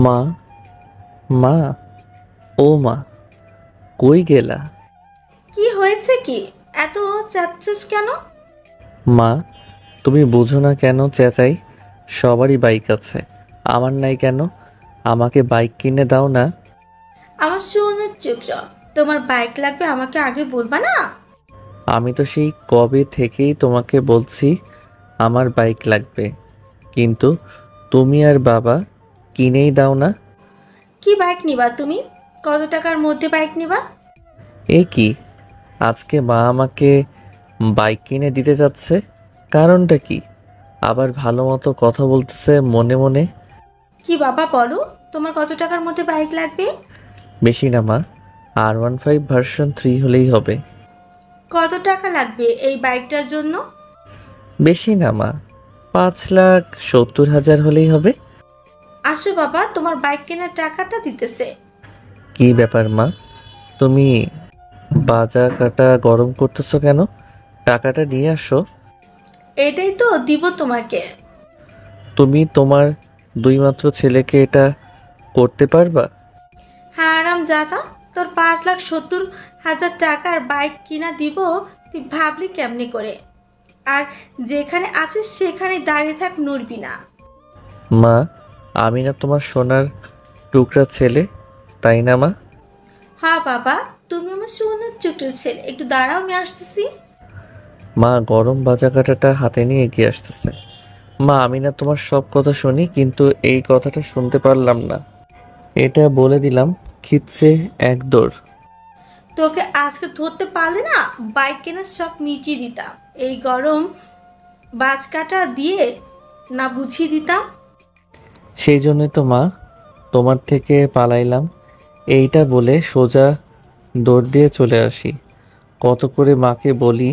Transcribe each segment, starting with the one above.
মা, মা, ও মা, কই গেলা? কি হয়েছে কি? এত চাচ্ছিস কেন? মা, তুমি বুঝো না কেন চেঁচাই? সবারই বাইক আছে, আমার নাই কেন? আমাকে বাইক কিনে দাও না। আমার সোনার টুকরো, তোমার বাইক লাগবে আমাকে আগে বলবা না? আমি তো সেই কবে থেকেই তোমাকে বলছি আমার বাইক লাগবে, কিন্তু তুমি আর বাবা কিনেই দাও না। কি বাইক নিবা তুমি? কত টাকার মধ্যে বাইক নিবা? এ কি, আজকে মা আমাকে বাইক কিনে দিতে যাচ্ছে? কারণটা কি? আবার ভালো মতো কথা বলতেছে মনে মনে। কি বাবা বলো, তোমার কত টাকার মধ্যে বাইক লাগবে? বেশি না মা, R15 ভার্সন 3 হলেই হবে। কত টাকা লাগবে এই বাইকটার জন্য? বেশি না মা, 5,70,000 হলেই হবে। আসো বাবা, তোমার বাইক কেনার টাকাটা দিতেছে। কি ব্যাপার মা, তুমি বাজা কাটা গরম করতেছো কেন? টাকাটা নিয়ে আসো। এটাই তো দিব তোমাকে। তুমি তোমার দুই মাত্র ছেলেকে এটা করতে পারবা? হ্যাঁ আরাম জাদা, তোর 5,70,000 টাকার বাইক কিনা দিব? তুই ভাবলি কেমনি করে? আর যেখানে আছিস সেখানে দাঁড়িয়ে থাক, নড়বি না। মা, আমি না তোমার সোনার টুকরা ছেলে, তাই না মা? হ্যাঁ বাবা, তুমি আমার সোনার টুকরো ছেলে, একটু দাঁড়াও, আমি আসতেছি। মা গরম বাজা কাটাটা হাতে নিয়ে এগিয়ে আসতেছে। মা, আমি না তোমার সব কথা শুনি, কিন্তু এই কথাটা শুনতে পারলাম না। এটা বলে দিলাম, খিচ্ছে এক দৌড়। তোকে আজকে ধরতে পারলে না, বাইক কেনার সব মিটিয়ে দিতাম। এই গরম বাজকাটা দিয়ে না বুঝিয়ে দিতাম। সেই জন্যই তো মা তোমার থেকে পালাইলাম। এইটা বলে সোজা দৌড় দিয়ে চলে আসি। কত করে মাকে বলি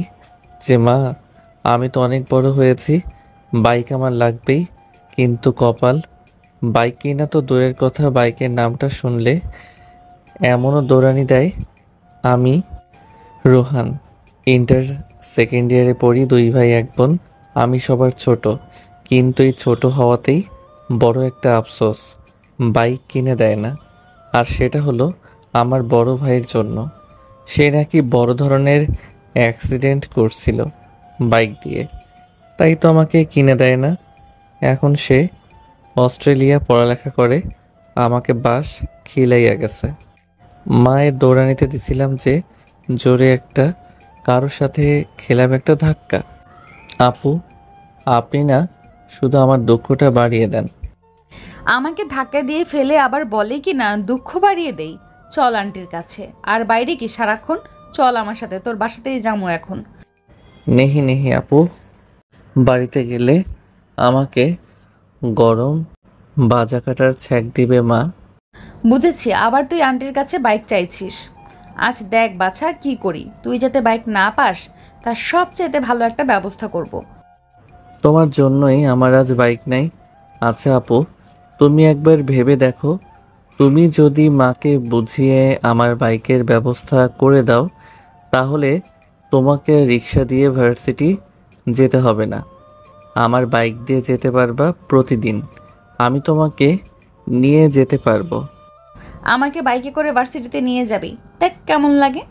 যে মা, আমি তো অনেক বড় হয়েছি, বাইক আমার লাগবেই, কিন্তু কপাল, বাইক কিনা তো দূরের কথা, বাইকের নামটা শুনলে এমনও দৌড়ানি দেয়। আমি রোহান, ইন্টার সেকেন্ড ইয়ারে পড়ি, দুই ভাই এক বোন। আমি সবার ছোট, কিন্তু এই ছোট হওয়াতেই বড় একটা আফসোস, বাইক কিনে দেয় না। আর সেটা হলো আমার বড় ভাইয়ের জন্য। সে নাকি বড় ধরনের অ্যাক্সিডেন্ট করছিল বাইক দিয়ে, তাই তো আমাকে কিনে দেয় না। এখন সে অস্ট্রেলিয়া পড়ালেখা করে, আমাকে বাস খিলাইয়া গেছে। মায়ের দৌড়ানিতে দিছিলাম যে জোরে একটা কারোর সাথে খেলাম একটা ধাক্কা। আপু, আপনি না শুধু আমার দুঃখটা বাড়িয়ে দেন। আমাকে ধাক্কা দিয়ে ফেলে আবার বলে কি না দুঃখ বাড়িয়ে দেই। চল আন্টির কাছে। আর বাইরে কি সারাক্ষণ? চল আমার সাথে, তোর বাসাতেই যামু এখন। নেহি নেহি আপু, বাড়িতে গেলে আমাকে গরম বাজা কাটার ছ্যাঁক দিবে মা। বুঝেছি, আবার তুই আন্টির কাছে বাইক চাইছিস। আজ দেখ বাছা কি করি, তুই যাতে বাইক না পাস তার সবচাইতে ভালো একটা ব্যবস্থা করব। তোমার জন্যই আমার আজ বাইক নাই। আচ্ছা আপু, তুমি একবার ভেবে দেখো, তুমি যদি মাকে বুঝিয়ে আমার বাইকের ব্যবস্থা করে দাও, তাহলে তোমাকে রিক্সা দিয়ে ভার্সিটি যেতে হবে না, আমার বাইক দিয়ে যেতে পারবা প্রতিদিন। আমি তোমাকে নিয়ে যেতে পারবো। আমাকে বাইকে করে ভার্সিটিতে নিয়ে যাবি, দেখ কেমন লাগে।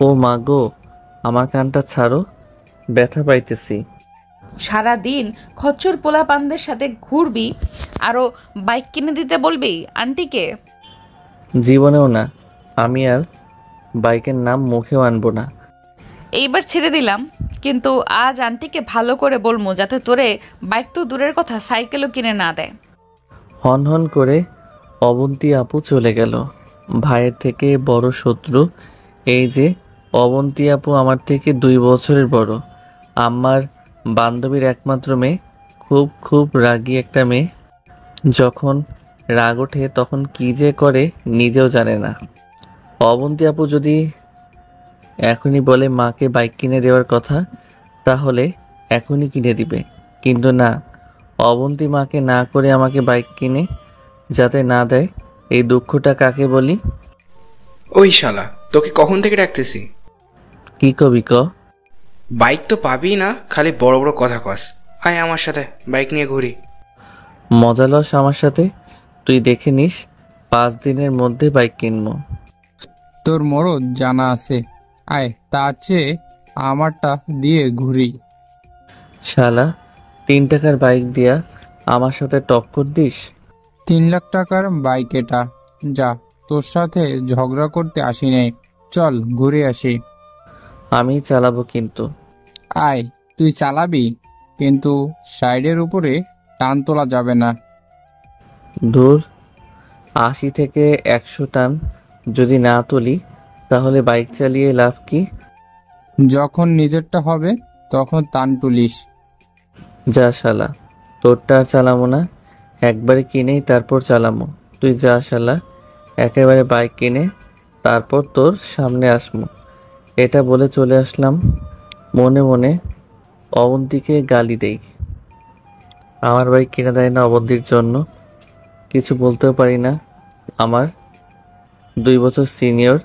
ও মা গো, আমার কানটা ছাড়ো, ব্যথা পাইতেছি। সারা দিন খচ্চর পোলা পানদের সাথে ঘুরবি, আরও বাইক কিনে দিতে বলবি আন্টিকে? জীবনেও না, আমি আর বাইকের নাম মুখেও আনবো না। এইবার ছেড়ে দিলাম, কিন্তু আজ আন্টিকে ভালো করে বলবো যাতে তোরে বাইক তো দূরের কথা সাইকেলও কিনে না দেয়। হন হন করে অবন্তী আপু চলে গেল। ভাইয়ের থেকে বড় শত্রু এই যে অবন্তী আপু আমার থেকে 2 বছরের বড়, আমার বান্ধবীর একমাত্র মেয়ে, খুব খুব রাগী একটা মেয়ে। যখন রাগ ওঠে তখন কী যে করে নিজেও জানে না। অবন্তী আপু যদি এখনই বলে মাকে বাইক কিনে দেওয়ার কথা, তাহলে এখনই কিনে দিবে, কিন্তু না, অবন্তী মাকে না করে আমাকে বাইক কিনে যাতে না দেয়, এই দুঃখটা কাকে বলি? ওই শালা, তোকে কখন থেকে ডাকতেছি? কি কবি ক? বাইক তো পাবি না, খালি বড় বড় কথা কস। আয় আমার সাথে, বাইক নিয়ে ঘুরি। মজা লস আমার সাথে। তুই দেখে নিস 5 দিনের মধ্যে বাইক কিনবো। তোর মরদ জানা আছে। আয়, তার চেয়ে আমারটা দিয়ে ঘুরি। শালা 3 টাকার বাইক দিয়া আমার সাথে টক্কর দিস? 3 লাখ টাকার বাইক এটা। যা, তোর সাথে ঝগড়া করতে আসি নাই, চল ঘুরে আসি। আমি চালাবো কিন্তু। আয়, তুই চালাবি, কিন্তু সাইডের উপরে টান তোলা যাবে না। দূর, 80 থেকে 100 টান যদি না তুলি তাহলে বাইক চালিয়ে লাভ কি? যখন নিজেরটা হবে তখন টান তুলিস। যা শালা, তোরটা আর চালামো না, একবারে কিনেই তারপর চালামো। তুই যা শালা, একেবারে বাইক কিনে তারপর তোর সামনে আসমু। এটা বলে চলে আসলাম। মনে মনে অবন্তীকে গালি দেই। আমার বাইক কিনে দেয় না অবন্তীর জন্য। কিছু বলতেও পারি না। আমার 2 বছর সিনিয়র,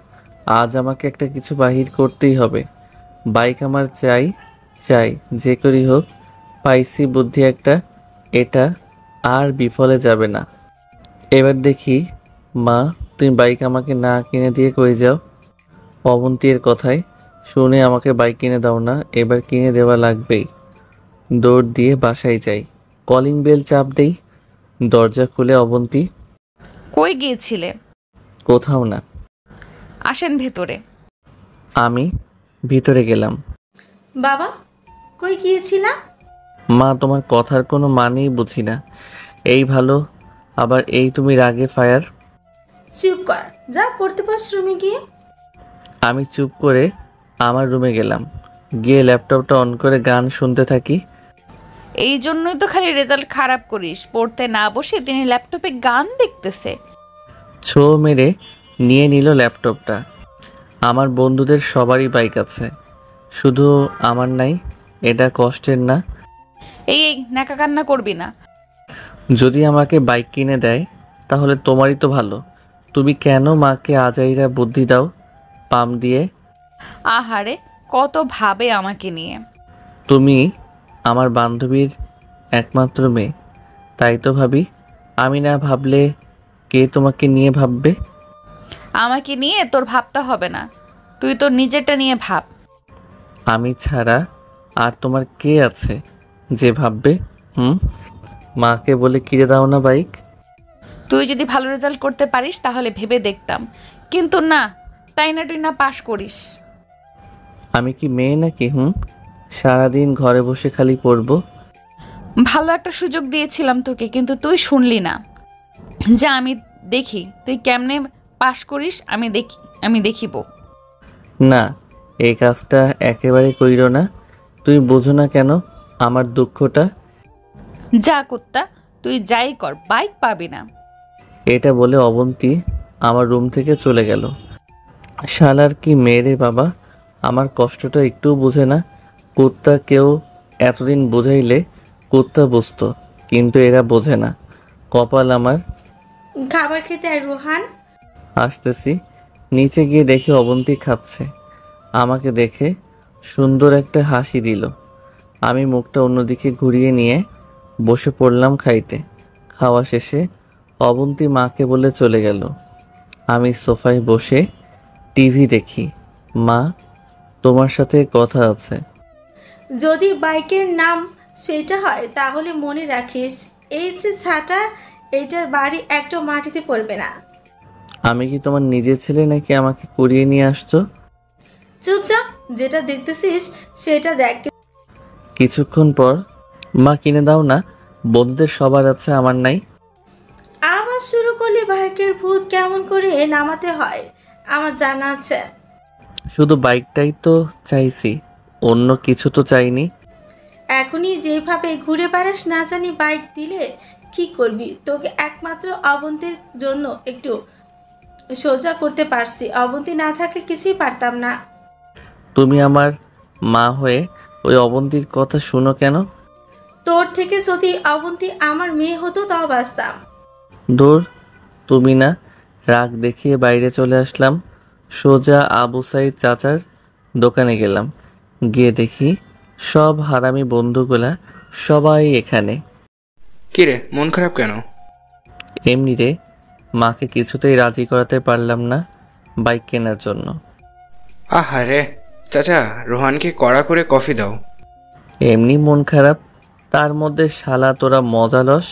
আজ আমাকে একটা কিছু বাহির করতেই হবে। বাইক আমার চাই চাই, যে করি হোক। পাইছি বুদ্ধি একটা, এটা আর বিফলে যাবে না। এবার দেখি মা, তুমি বাইক আমাকে না কিনে দিয়ে কই যাও? অবন্তীর কথায় শুনে আমাকে বাইক কিনে দাও না, এবার কিনে দেওয়া লাগবেই। দৌড় দিয়ে বাসায় যাই, কলিং বেল চাপ দেই। দরজা খুলে অবন্তী। কই গিয়েছিলে? কোথাও না। আসেন ভেতরে। আমি ভিতরে গেলাম। বাবা, কই গিয়েছিলাম? মা, তোমার কথার কোনো মানেই বুঝি না। এই ভালো, আবার এই তুমি রাগে ফায়ার। চুপ কর, যা পড়তে পাস রুমে গিয়ে। আমি চুপ করে আমার রুমে গেলাম, গিয়ে ল্যাপটপটা অন করে গান শুনতে থাকি। এই জন্যই তো খালি রেজাল্ট খারাপ করিস, পড়তে না বসে তিনি ল্যাপটপে গান দেখতেছে। ছো মেরে নিয়ে নিল ল্যাপটপটা। আমার বন্ধুদের সবারই বাইক আছে, শুধু আমার নাই। এটা কষ্টের না? এই নাকা কান্না করবি না। যদি আমাকে বাইক কিনে দেয় তাহলে তোমারই তো ভালো। তুমি কেন মাকে আজাইরা বুদ্ধি দাও পাম দিয়ে? আহারে, কত ভাবে আমাকে নিয়ে। তুমি আমার বান্ধবীর একমাত্র মেয়ে, তাই তো ভাবি। আমি না ভাবলে কে তোমাকে নিয়ে ভাববে? আমাকে নিয়ে তোর ভাবতে হবে না, তুই তোর নিজেরটা নিয়ে ভাব। আমি ছাড়া আর তোমার কে আছে যে ভাববে? মাকে বলে কিনে দাও না বাইক। তুই যদি ভালো রেজাল্ট করতে পারিস তাহলে ভেবে দেখতাম, কিন্তু না, তাই না তুই না পাশ করিস। আমি কি মেয়ে নাকি? সারাদিন ঘরে বসে খালি পড়বো। ভালো একটা সুযোগ দিয়েছিলাম তোকে, কিন্তু তুই শুনলি না। যা, আমি দেখি তুই কেমনে পাশ করিস, আমি দেখিব। না, এই কাজটা একেবারে কইরো না। তুই বোঝো না কেন আমার দুঃখটা? যা কুত্তা, তুই যাই কর, বাইক পাবি না। এটা বলে অবন্তী আমার রুম থেকে চলে গেল। শালার কি মেয়ে বাবা, আমার কষ্টটা একটুও বোঝে না। কুত্তা কেউ এতদিন বোঝাইলে কুত্তা বুঝতো, কিন্তু এরা বোঝে না। কপাল আমার। খাবার খেতে আয় রোহান। আসতেছি। নিচে গিয়ে দেখি অবন্তী খাচ্ছে। আমাকে দেখে সুন্দর একটা হাসি দিল। আমি মুখটা অন্যদিকে ঘুরিয়ে নিয়ে বসে পড়লাম খাইতে। খাওয়া শেষে অবন্তী মাকে বলে চলে গেল। আমি সোফায় বসে টিভি দেখি। মা, তোমার সাথে কথা আছে। যদি বাইকের নাম সেটা হয় তাহলে মনে রাখিস, এই যে ছাটা, এইটার বাড়ি একটা মাটিতে পড়বে না। আমি কি তোমার নিজের ছেলে নাকি আমাকে কুড়িয়ে নিয়ে আসছো? চুপচাপ যেটা দেখতেছিস সেটা দেখ। কিছুক্ষণ পর, মা কিনে দাও না, বন্ধুদের সবার আছে, আমার নাই। আবার শুরু করলে বাইকের ভূত কেমন করে নামাতে হয় আমার জানা আছে। শুধু বাইকটাই তো চাইছি, অন্য কিছু তো চাইনি। এখনই যেভাবে ঘুরে বেড়াস, না জানি বাইক দিলে কি করবি। তোকে একমাত্র অবন্তীর জন্য একটু সোজা করতে পারছি, অবন্তী না থাকলে কিছুই পারতাম না। তুমি আমার মা হয়ে ওই অবন্তীর কথা শুনো কেন? তোর থেকে যদি অবন্তী আমার মেয়ে হতো তাও বাঁচতাম। দূর, তুমি না। রাগ দেখিয়ে বাইরে চলে আসলাম। সোজা আবু সাইদ চাচার দোকানে গেলাম। গিয়ে দেখি সব হারামি বন্ধুগুলা সবাই এখানে। কি রে, মন খারাপ কেন? এমনি রে, মাকে কিছুতেই রাজি করাতে পারলাম না বাইক কেনার জন্য। আহারে, চাচা রোহানকে কড়া করে কফি দাও। এমনি মন খারাপ, তার মধ্যে শালা তোরা মজা লস।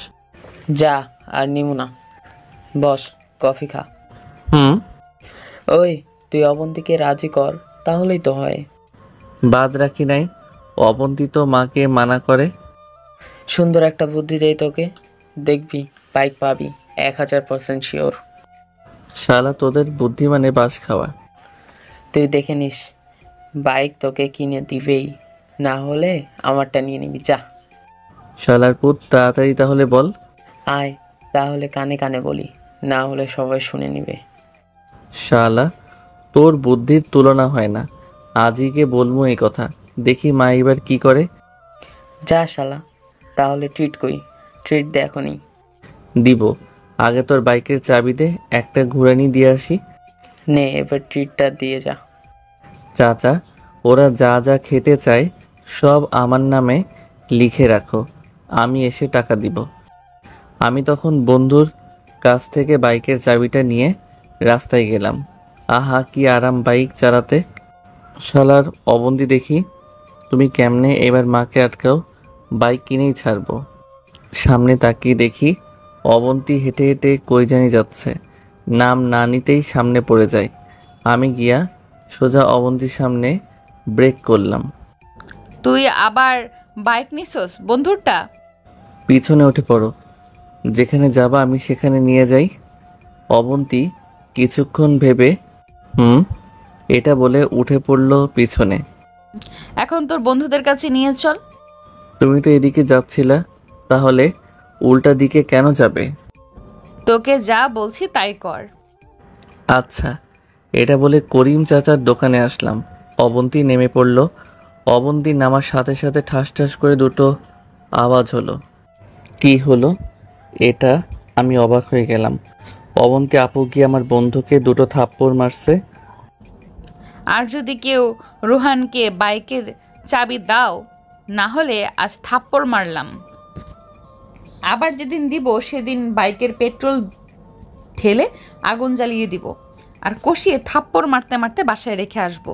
যা, আর নিমু না। বস, কফি খা। হুম, ওই, তুই অবন্তীকে রাজি কর, তাহলেই তো হয়। বাদ রাখি নাই, অবন্তী তো মাকে মানা করে। সুন্দর একটা বুদ্ধি দেই তোকে, দেখবি বাইক পাবি, 1000% শিওর। শালা তোদের বুদ্ধি মানে বাস খাওয়া। তুই দেখে নিস, বাইক তোকে কিনে দিবেই, না হলে আমারটা নিয়ে নিবি। যা, শালার পুত, তাড়াতাড়ি তাহলে বল। আয়, তাহলে কানে কানে বলি, না হলে সবাই শুনে নিবে। শালা, তোর বুদ্ধির তুলনা হয় না। আজই গিয়ে বলবো এই কথা, দেখি মা এবার কি করে। যা শালা, তাহলে ট্রিট কই, ট্রিট দে এখনই। দিব, আগে তোর বাইকের চাবি দে, একটা ঘুরানি দিয়ে আসি। নে, এবার ট্রিটটা দিয়ে যা। চাচা, ওরা যা যা খেতে চায় সব আমার নামে লিখে রাখো, আমি এসে টাকা দিব। আমি তখন বন্ধুর কাছ থেকে বাইকের চাবিটা নিয়ে রাস্তায় গেলাম। আহা কি আরাম বাইক চালাতে। শালার অবন্তি, দেখি তুমি কেমনে এবার মাকে আটকাও, বাইক কিনেই ছাড়বো। সামনে তাকিয়ে দেখি অবন্তি হেঁটে হেঁটে কই জানি যাচ্ছে, নাম না নিতেই সামনে পড়ে যায়। আমি গিয়া সোজা অবন্তির সামনে ব্রেক করলাম। তুই আবার বাইক নিছস বন্ধুরটা? পিছনে উঠে পড়ো, যেখানে যাবা আমি সেখানে নিয়ে যাই। অবন্তি কিছুক্ষণ ভেবে এটা বলে উঠে পড়ল পিছনে। এখন তোর বন্ধুদের কাছে নিয়ে চল। তুমি তো এদিকে যাচ্ছিলা, তাহলে উল্টা দিকে কেন যাবে? তোকে যা বলছি তাই কর। আচ্ছা, এটা বলে করিম চাচার দোকানে আসলাম। অবন্তী নেমে পড়ল। অবন্তী নামার সাথে সাথে ঠাস ঠাস করে দুটো আওয়াজ হলো। কি হলো এটা? আমি অবাক হয়ে গেলাম। অবন্তী আপু গিয়ে আমার বন্ধুকে দুটো থাপ্পড় মারছে। আর যদি কেউ রোহানকে বাইকের চাবি দাও, না হলে আজ থাপ্পড় মারলাম। আবার যেদিন দিব সেদিন বাইকের পেট্রোল ঢেলে আগুন জ্বালিয়ে দিব, আর কষিয়ে থাপ্পড় মারতে মারতে বাসায় রেখে আসবো।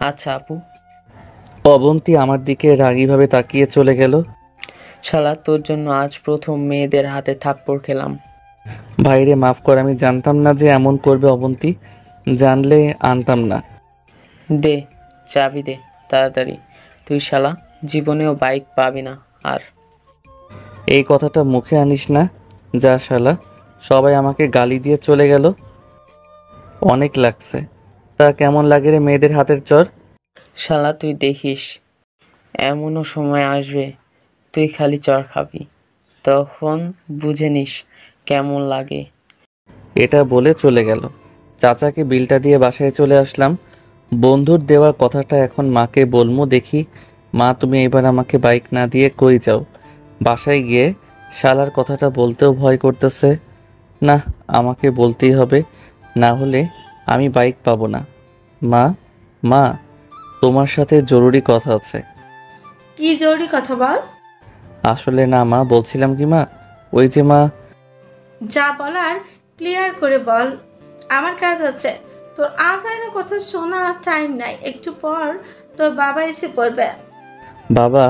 আচ্ছা আপু। অবন্তী আমার দিকে রাগীভাবে তাকিয়ে চলে গেল। শালা, তোর জন্য আজ প্রথম মেয়েদের হাতে থাপ্পড় খেলাম। ভাইরে মাফ কর, আমি জানতাম না যে এমন করবে অবন্তী, জানলে আনতাম না। দে, চাবি দে তাড়াতাড়ি। তুই শালা জীবনেও বাইক পাবি না আর। এই কথাটা মুখে আনিস না, যা শালা। সবাই আমাকে গালি দিয়ে চলে গেল। অনেক লাগছে। তা কেমন লাগে রে মেয়েদের হাতের চর? শালা তুই দেখিস, এমনও সময় আসবে তুই খালি চর খাবি, তখন বুঝে নিস কেমন লাগে। এটা বলে চলে গেল। চাচাকে বিলটা দিয়ে বাসায় চলে আসলাম। বন্ধুর দেওয়া কথাটা এখন মাকে বলবো। দেখি মা, তুমি এবার আমাকে বাইক না দিয়ে কই যাও? বাসায় গিয়ে শালার কথাটা বলতেও ভয় করতেছে। না, আমাকে বলতেই হবে, না হলে আমি বাইক পাবো না। মা, মা, তোমার সাথে জরুরি কথা আছে। কি জরুরি কথা বল। আসলে না মা, বলছিলাম কি মা, ওই যে মা। যা বলার ক্লিয়ার করে বল, আমার কাজ আছে। তোর আজ আয়না কথা শোনার টাইম নাই, একটু পর তোর বাবা এসে পড়বে। বাবা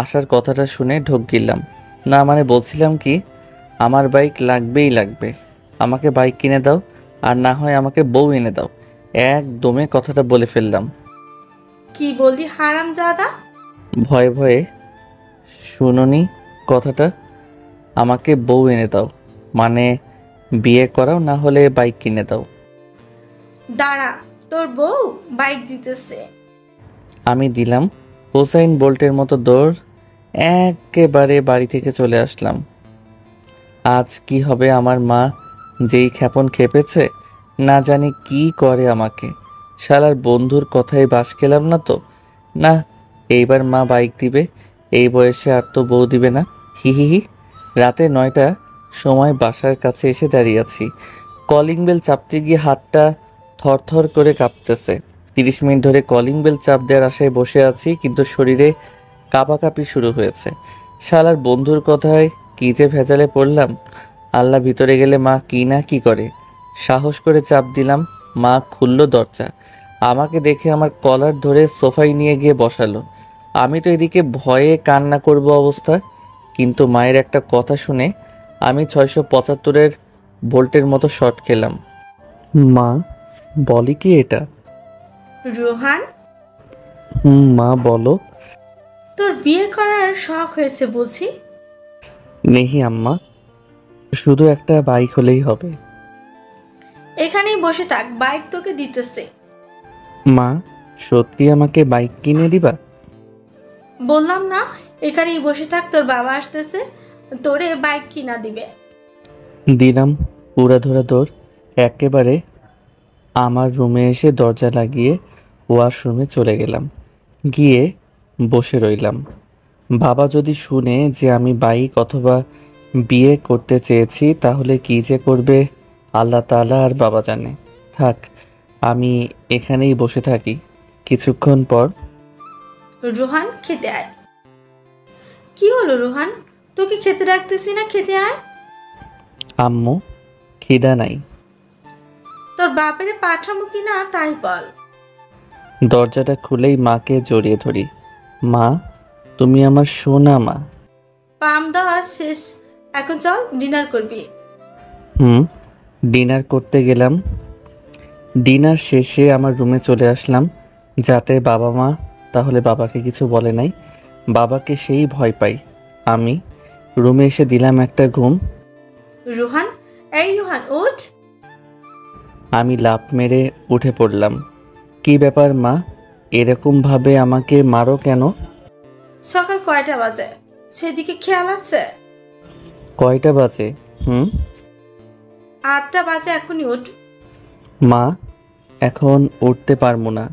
আসার কথাটা শুনে ঢোক গিললাম। না মানে বলছিলাম কি, আমার বাইক লাগবেই লাগবে। আমাকে বাইক কিনে দাও, আর না হয় আমাকে বউ এনে দাও। একদমে কথাটা বলে ফেললাম। কি বললি হারামজাদা? ভয়ে ভয়ে শুনুনি কথাটা। আমাকে বউ এনে দাও মানে বিয়ে করাও, না হলে বাইক কিনে দাও। দাঁড়া, তোর বউ বাইক দিতেছে। আমি দিলাম। হোসাইন বোল্টের মতো দৌড়, একেবারে বাড়ি থেকে চলে আসলাম। আজ কি হবে আমার মা যেই ক্ষেপণ খেপেছে, না জানি কি করে আমাকে। শালার বন্ধুর কথায় বাস খেলাম না তো। না, এইবার মা বাইক দিবে, এই বয়সে আর তো বউ দিবে না। হি হি হি। রাতে 9টা সময় বাসার কাছে এসে দাঁড়িয়ে আছি। কলিং বেল চাপতে গিয়ে হাতটা থরথর করে কাঁপতেছে। 30 মিনিট ধরে কলিং বেল চাপ দেওয়ার আশায় বসে আছি, কিন্তু শরীরে কাঁপাকাঁপি শুরু হয়েছে। শালার বন্ধুর কথায় কি যে ভেজালে পড়লাম। আল্লাহ, ভিতরে গেলে মা কি না কি করে। সাহস করে চাপ দিলাম, মা খুলল দরজা। আমাকে দেখে আমার কলার ধরে সোফায় নিয়ে গিয়ে বসালো। আমি তো এদিকে ভয়ে কান্না করব অবস্থা, কিন্তু মায়ের একটা কথা শুনে আমি 675-এর ভোল্টের মতো শর্ট খেলাম। মা, বলি কি এটা? রোহান, মা বলো। তোর বিয়ে করার শখ হয়েছে বুঝি? নেহি আম্মা, শুধু একটা বাইক হলেই হবে। এখানেই বসে থাক, বাইক তোকে দিতেছে। মা, সত্যি আমাকে বাইক কিনে দিবা? বললাম না, এখানেই বসে থাক, তোর বাবা আসতেছে, তোরে বাইক কিনা দিবে। দিলাম উড়াধরা দৌড়। একেবারে আমার রুমে এসে দরজা লাগিয়ে ওয়াশরুমে চলে গেলাম। গিয়ে বসে রইলাম। বাবা যদি শুনে যে আমি বাইক অথবা বিয়ে করতে চেয়েছি, তাহলে কি যে করবে আল্লাহ তাআলা আর বাবা জানে। থাক, আমি এখানেই বসে থাকি। কিছুক্ষণ পর রোহান, খেতে আয়। কি হলো রোহান, তোকে খেতে রাখতেছি না, খেতে আয়। আম্মু, খিদা নাই। তোর বাপের পাঠামো কি না তাই বল। দরজাটা খুলেই মাকে জড়িয়ে ধরি। মা, তুমি আমার সোনা মা। পাম দেওয়া শেষ, এখন চল ডিনার করবি। ডিনার করতে গেলাম। ডিনার শেষে আমার রুমে চলে আসলাম, যাতে বাবা মা তাহলে বাবাকে কিছু বলে নাই। বাবাকে সেই ভয় পাই। আমি রুমে এসে দিলাম একটা ঘুম। রোহান, এই রোহান ওঠ। আমি লাফ মেরে উঠে পড়লাম। কি ব্যাপার মা, এরকম ভাবে আমাকে মারো কেন? সকাল কয়টা বাজে সেদিকে খেয়াল আছে? কয়টা বাজে? 8টা বাজে, এখনই উঠ। মা, এখন উঠতে পারবো না।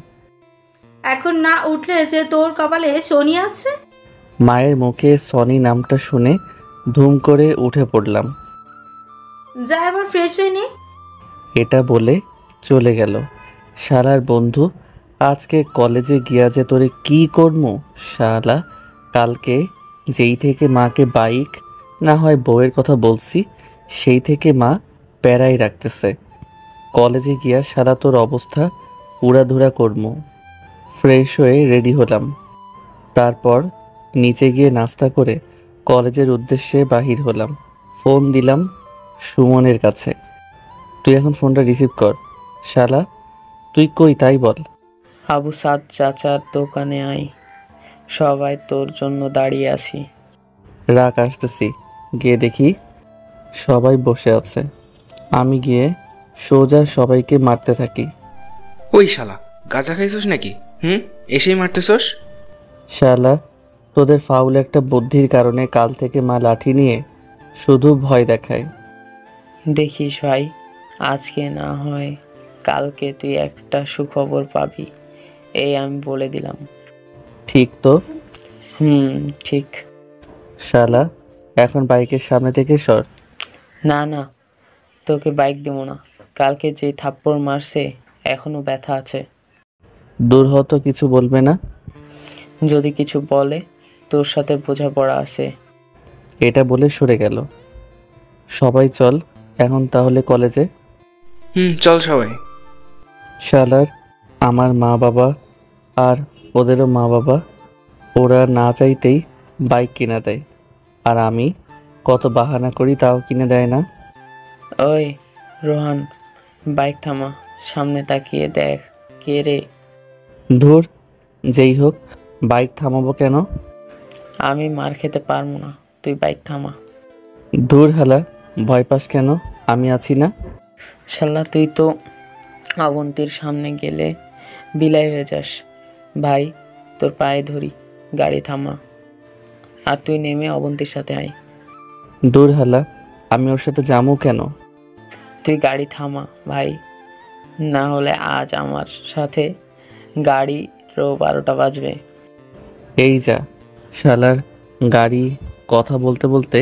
এখন না উঠলে যে তোর কপালে শনি আছে। মায়ের মুখে সনি নামটা শুনে ধুম করে উঠে পড়লাম। যা এবার ফ্রেশ হয়ে নে। এটা বলে চলে গেল। শালার বন্ধু, আজকে কলেজে গিয়া যে তোরে কি করমু শালা। কালকে যেই থেকে মাকে বাইক না হয় বউয়ের কথা বলছি, সেই থেকে মা প্যারাই রাখতেছে। কলেজে গিয়া শালা তোর অবস্থা উড়াধুরা করমু। ফ্রেশ হয়ে রেডি হলাম। তারপর নিচে গিয়ে নাস্তা করে কলেজের উদ্দেশ্যে বাহির হলাম। ফোন দিলাম সুমনের কাছে। তুই এখন ফোনটা রিসিভ কর। শালা, তুই কই তাই বল। আবু সাদ চাচার দোকানে আয়, সবাই তোর জন্য দাঁড়িয়ে আছি। রাগ, আসতেছি। গিয়ে দেখি সবাই বসে আছে। আমি গিয়ে সোজা সবাইকে মারতে থাকি। ওই শালা, গাঁজা খাইছস নাকি? এসেই মারতেছস? শালা, তোদের ফাউল একটা বুদ্ধির কারণে কাল থেকে মা লাঠি নিয়ে শুধু ভয় দেখায়। দেখিস ভাই, আজকে না হয় কালকে তুই একটা সুখবর পাবি, এই আমি বলে দিলাম। ঠিক তো? ঠিক। শালা, এখন বাইকের সামনে থেকে সর। না না, তোকে বাইক দেবো না। কালকে যেই থাপ্পড় মারছে এখনো ব্যথা আছে। দূর হতো, কিছু বলবে না? যদি কিছু বলে তোর সাথে বোঝাপড়া আছে। এটা বলে সরে গেল। সবাই চল এখন তাহলে কলেজে। চল সবাই। শালার আমার মা বাবা আর ওদেরও মা বাবা, ওরা না চাইতেই বাইক কিনে দেয়, আর আমি কত বাহানা করি তাও কিনে দেয় না। ওই রোহান, বাইক থামা, সামনে তাকিয়ে দেখ কে রে। ধুর, যেই হোক, বাইক থামাবো কেন? আমি মার খেতে পারবো না, তুই বাইক থামা। ধুর হালা, ভয় পাস কেন? আমি আছি না। শালা, তুই তো অবন্তীর সামনে গেলে বিলাই হয়ে যাস। ভাই, তোর পায়ে ধরি, গাড়ি থামা, আর তুই নেমে অবন্তীর সাথে আয়। দূর হালা, আমি ওর সাথে যাবো কেন? তুই গাড়ি থামা ভাই, না হলে আজ আমার সাথে গাড়িরও 12টা বাজবে। এই যা শালার গাড়ি। কথা বলতে বলতে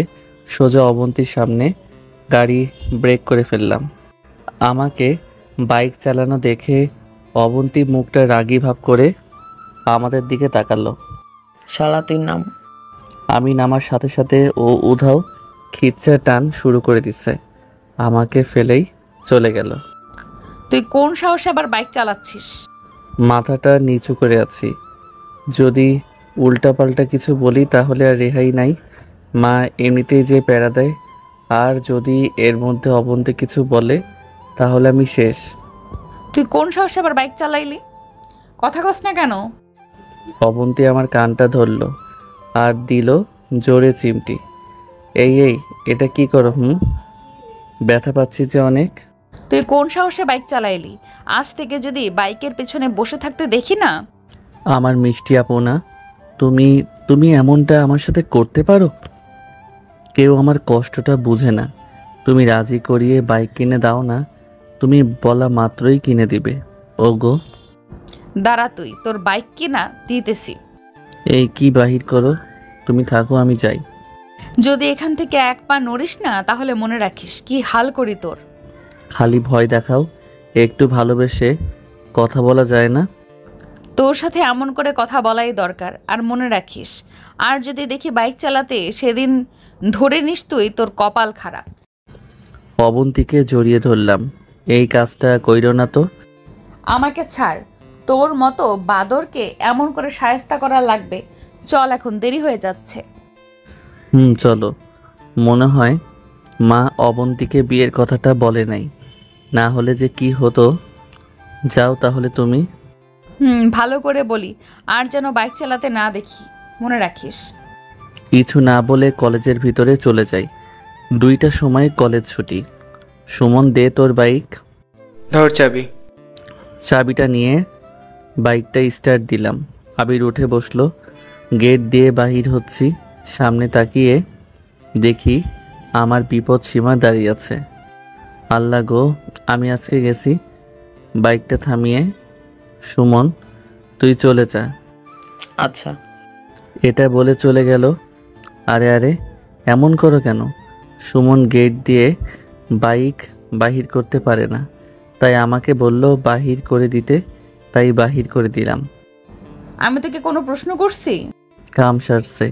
সোজা অবন্তীর সামনে গাড়ি ব্রেক করে ফেললাম। আমাকে বাইক চালানো দেখে অবন্তী মুখটা রাগী ভাব করে আমাদের দিকে তাকালো। শালা তুই নাম। আমি নামার সাথে সাথে ও উধাও খিচ্চা টান শুরু করে দিছে, আমাকে ফেলেই চলে গেল। তুই কোন সাহসে আবার বাইক চালাচ্ছিস? মাথাটা নিচু করে আছি, যদি উল্টাপাল্টা কিছু বলি তাহলে আর রেহাই নাই। মা এমনিতেই যে প্যারা দেয়, আর যদি এর মধ্যে অবন্তি কিছু বলে তাহলে আমি শেষ। তুই কোন সাহসে আবার বাইক চালাইলি? কথা কস না কেন? অবন্তি আমার কানটা ধরলো আর দিল জোরে চিমটি। এই এই, এটা কি করো? ব্যথা পাচ্ছি যে অনেক। তুই কোন সাহসে বাইক চালাইলি? আজ থেকে যদি বাইকের পেছনে বসে থাকতে দেখি না। আমার মিষ্টি আপু না, তুমি তুমি এমনটা আমার সাথে করতে পারো? কেউ আমার কষ্টটা বুঝে না। তুমি রাজি করিয়ে বাইক কিনে দাও না, তুমি বলা মাত্রই কিনে দিবে। ওগো দাঁড়া, তুই তোর বাইক কিনা দিতেছি। এই কি বাহির করো, তুমি থাকো, আমি যাই। যদি এখান থেকে এক পা নড়িস না তাহলে মনে রাখিস কি হাল করি তোর। খালি ভয় দেখাও, একটু ভালোবেসে কথা বলা যায় না? তোর সাথে এমন করে কথা বলাই দরকার। আর মনে রাখিস, আর যদি দেখি বাইক চালাতে সেদিন ধরে নিস তুই, তোর কপাল খারাপ। অবন্তিকে জড়িয়ে ধরলাম। এই কাজটা কইরো না তো। আমাকে ছাড়, তোর মতো বাদরকে এমন করে শায়েস্তা করা লাগবে। চল, এখন দেরি হয়ে যাচ্ছে। চলো। মনে হয় মা অবন্তিকে বিয়ের কথাটা বলে নাই, না হলে যে কি হতো। যাও তাহলে তুমি। ভালো করে বলি, আর যেন বাইক চালাতে না দেখি, মনে রাখিস। কিছু না বলে কলেজের ভিতরে চলে যাই। 2টার সময় কলেজ ছুটি। সুমন, দে তোর বাইক। ধর চাবি। চাবিটা নিয়ে বাইকটা স্টার্ট দিলাম। আবির উঠে বসলো। গেট দিয়ে বাহির হচ্ছি, সামনে তাকিয়ে দেখি আমার বিপদ সীমা দাঁড়িয়ে আছে। আল্লাহ গো, আমি আজকে গেছি। বাইকটা থামিয়ে, সুমন তুই চলে যা। আচ্ছা। এটা বলে চলে গেল। আরে আরে, এমন করো কেন? সুমন গেট দিয়ে বাইক বাহির করতে পারে না, তাই আমাকে বলল বাহির করে দিতে, তাই বাহির করে দিলাম। আমি তোকে কোনো প্রশ্ন করছি? কাম সারছে।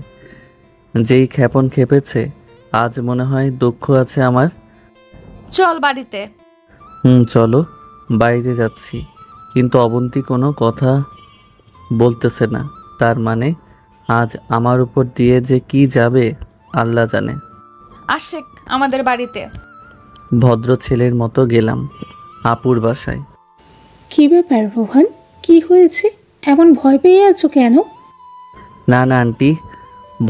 যেই ক্ষেপণ খেপেছে, আজ মনে হয় দুঃখ আছে আমার। চল বাড়িতে। চলো। বাইরে যাচ্ছি, কিন্তু অবন্তি কোনো কথা বলতেছে না। তার মানে আজ আমার উপর দিয়ে যে কি যাবে আল্লাহ জানে। আশেক আমাদের বাড়িতে। ভদ্র ছেলের মতো গেলাম আপুর বাসায়। কি ব্যাপার রোহান, কি হয়েছে? এমন ভয় পেয়ে আছো কেন? না না আন্টি,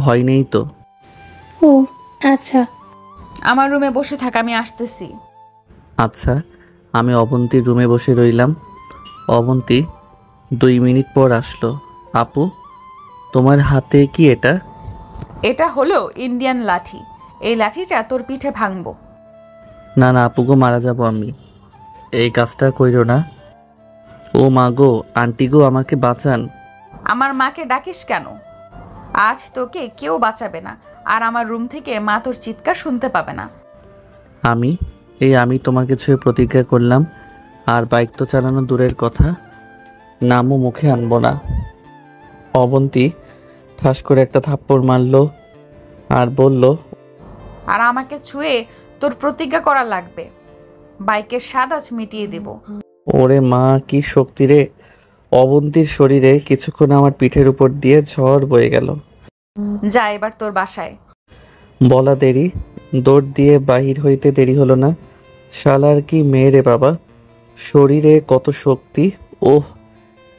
ভয় নেই তো। ও আচ্ছা। আমার রুমে বসে থাক, আমি আসতেছি। আচ্ছা। আমি অবন্তীর রুমে বসে রইলাম। অবন্তী 2 মিনিট পর আসলো। আপু, তোমার হাতে কি এটা? এটা হলো ইন্ডিয়ান লাঠি। এই লাঠিটা তোর পিঠে ভাঙবো। না না আপু গো, মারা যাব আমি। এই কাজটা কইরো না। ও মা গো, আন্টি গো, আমাকে বাঁচান। আমার মাকে ডাকিস কেন? আজ তোকে কেউ বাঁচাবে না, আর আমার রুম থেকে মা তোর চিৎকার শুনতে পাবে না। আমি তোমাকে ছুঁয়ে প্রতিজ্ঞা করলাম, আর বাইক তো চালানো দূরের কথা, নামও মুখে আনবো না। অবন্তী ঠাস করে একটা থাপ্পড় মারলো আর বলল, আর আমাকে ছুঁয়ে তোর প্রতিজ্ঞা করা লাগবে। বাইকের স্বাদ আজ মিটিয়ে দেব। ওরে মা, কি শক্তি রে! অবন্তীর শরীরে কিছুক্ষণ আমার পিঠের উপর দিয়ে ঝড় বয়ে গেল। যা এবার তোর বাসায়। বলা দেরি, দৌড় দিয়ে বাহির হইতে দেরি হলো না। শালার কি মেয়ে রে বাবা, শরীরে কত শক্তি! ওহ,